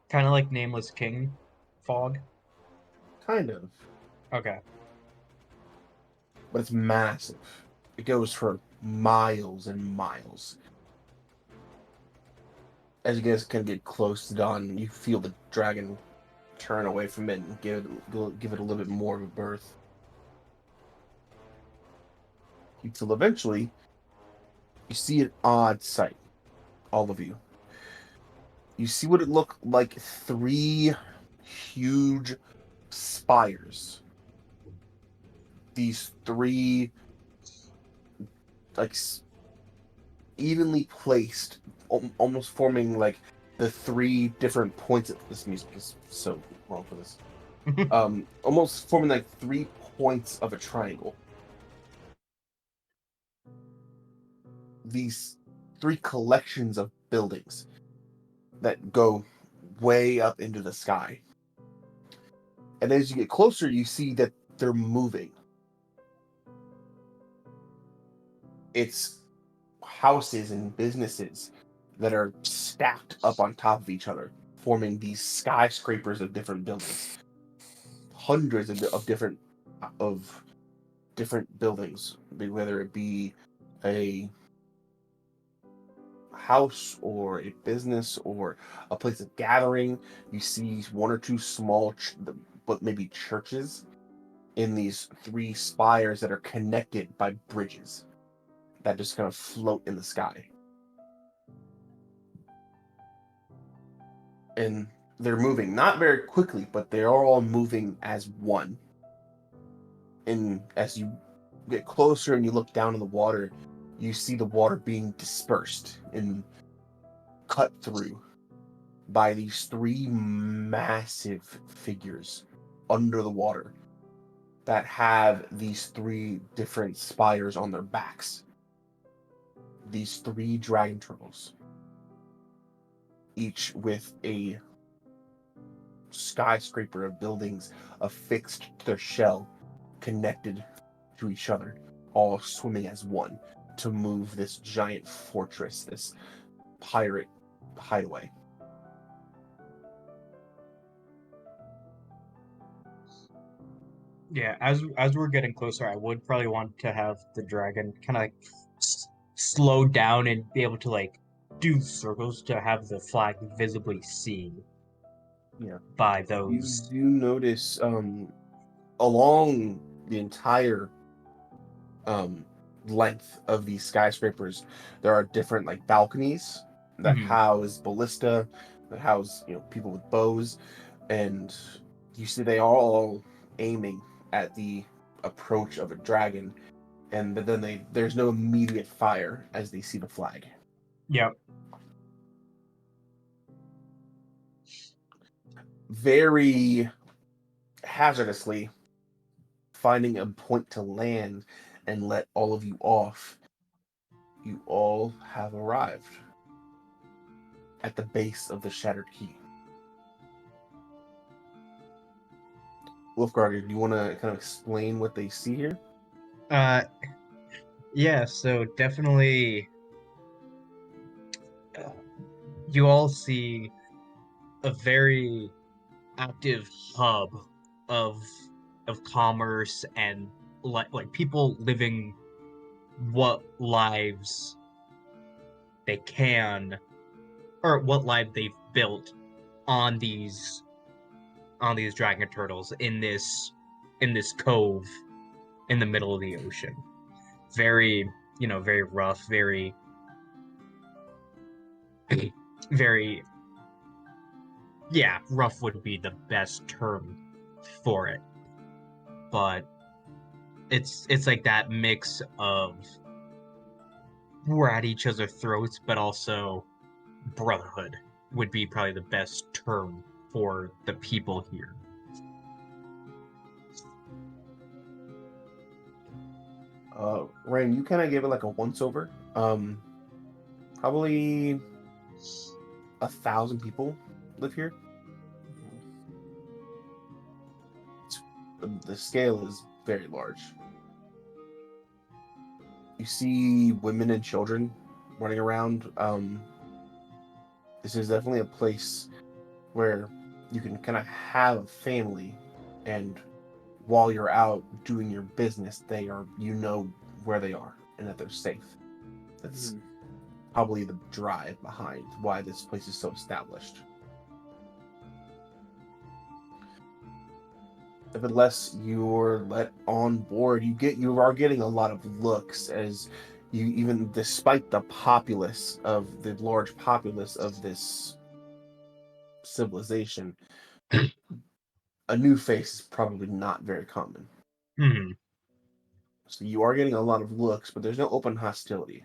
Kind of like Nameless King fog. Kind of. Okay. But it's massive. It goes for miles and miles. As you guys kind of get close to Dawn, you feel the dragon turn away from it and give it a little bit more of a berth. Until eventually, you see an odd sight. All of you. You see what it looked like: 3 huge spires. These 3, like, evenly placed, almost forming like the 3 different points. This music is so wrong for this. Almost forming like 3 points of a triangle. These 3 collections of buildings that go way up into the sky. And as you get closer, you see that they're moving. It's houses and businesses that are stacked up on top of each other, forming these skyscrapers of different buildings. Hundreds of different buildings, whether it be a house or a business or a place of gathering. You see 1 or 2 small but maybe churches in these 3 spires that are connected by bridges that just kind of float in the sky. and they're moving not very quickly, but they are all moving as one. And as you get closer and you look down in the water, you see the water being dispersed and cut through by these three massive figures under the water that have these three different spires on their backs. These three dragon turtles, each with a skyscraper of buildings affixed to their shell, connected to each other, all swimming as one to move this giant fortress, this pirate hideaway. Yeah, as we're getting closer, I would probably want to have the dragon kind of like slow down and be able to like do circles to have the flag visibly seen. Yeah. By You those. do notice along the entire length of these skyscrapers, there are different like balconies that house ballista, that house people with bows, and you see they are all aiming at the approach of a dragon, and but then there's no immediate fire as they see the flag. Yep. Very hazardously, finding a point to land and let all of you off, you all have arrived at the base of the Shattered Key. Wolfgar, do you want to kind of explain what they see here? Yeah, so definitely you all see a very active hub of commerce and like people living what lives they can, or what life they've built on these dragon turtles in this cove in the middle of the ocean. Very, very rough, very very, yeah, rough would be the best term for it. But it's like that mix of we're at each other's throats, but also brotherhood would be probably the best term for the people here. Rain, you kind of gave it like a once over. Probably 1,000 people live here. The scale is very large. You see women and children running around. This is definitely a place where you can kind of have a family, and while you're out doing your business, they are, where they are and that they're safe. That's probably the drive behind why this place is so established. Unless you're let on board, you are getting a lot of looks as you, even despite the large populace of this civilization, a new face is probably not very common. So you are getting a lot of looks, but there's no open hostility.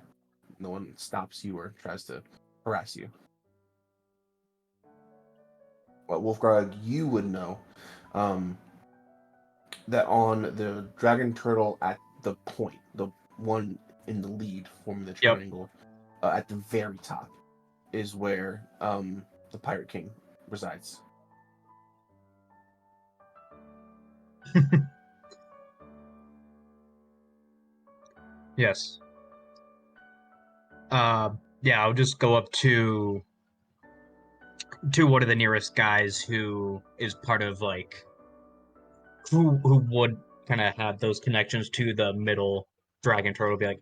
No one stops you or tries to harass you. Well, Wolfgar, you would know that on the dragon turtle at the point, the one in the lead forming the triangle, at the very top is where the Pirate King resides. Yes. Yeah, I'll just go up to one of the nearest guys who is part of like who would kind of have those connections to the middle dragon turtle. Be like,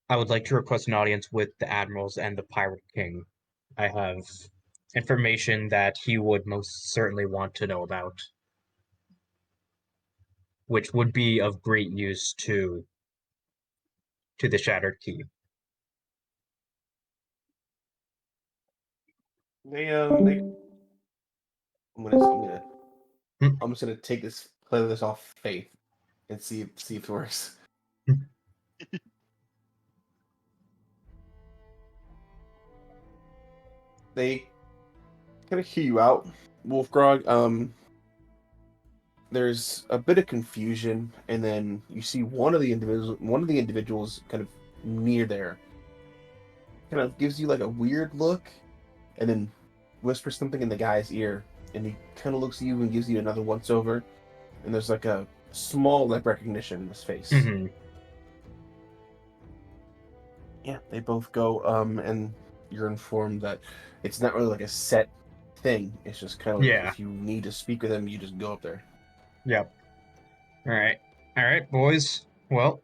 I would like to request an audience with the admirals and the Pirate King. I have information that he would most certainly want to know about, which would be of great use to the Shattered Key. they Hmm. I'm just gonna play this off faith and see if it works. They kind of hear you out, Wolfgrog. There's a bit of confusion, and then you see one of the individuals kind of near there, kind of gives you like a weird look, and then whispers something in the guy's ear, and he kind of looks at you and gives you another once over, and there's like a small like recognition in his face. Mm-hmm. Yeah, they both go, and you're informed that it's not really like a set thing. It's just kind of like Yeah. if you need to speak with him, you just go up there. Yep. All right, boys. Well,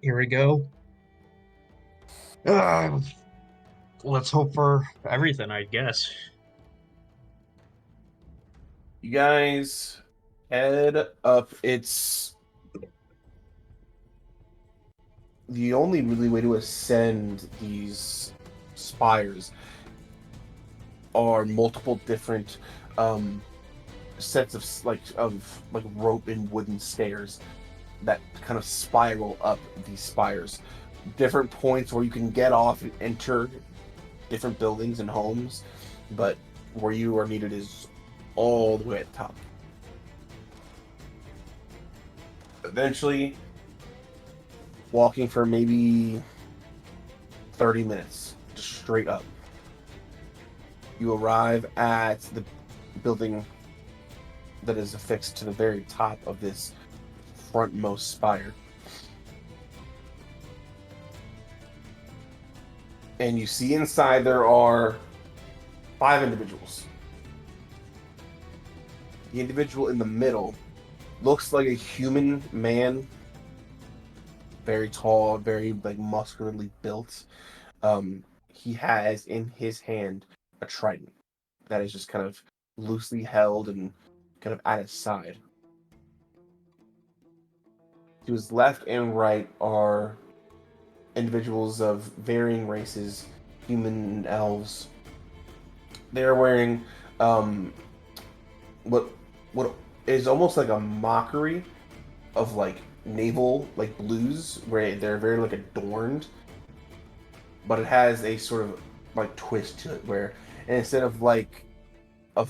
here we go. Let's hope for everything, I guess. You guys head up. It's the only really way to ascend these spires are multiple different sets of rope and wooden stairs that kind of spiral up these spires. Different points where you can get off and enter different buildings and homes, but where you are needed is all the way at the top. Eventually, walking for maybe 30 minutes, just straight up, you arrive at the building that is affixed to the very top of this frontmost spire. And you see inside there are 5 individuals. The individual in the middle looks like a human man, very tall, very like muscularly built. He has in his hand a trident that is just kind of loosely held and kind of at his side. To his left and right are individuals of varying races, human and elves. They're wearing what is almost like a mockery of like naval like blues, where they're very like adorned, but it has a sort of like twist to it, where instead of like a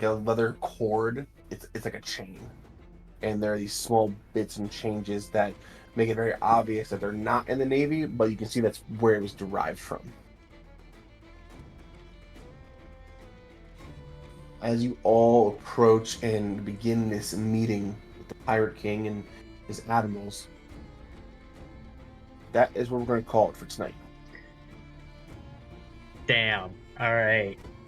leather cord, it's like a chain, and there are these small bits and changes that make it very obvious that they're not in the Navy, but you can see that's where it was derived from. As you all approach and begin this meeting with the Pirate King and his admirals, that is what we're going to call it for tonight. Damn. All right.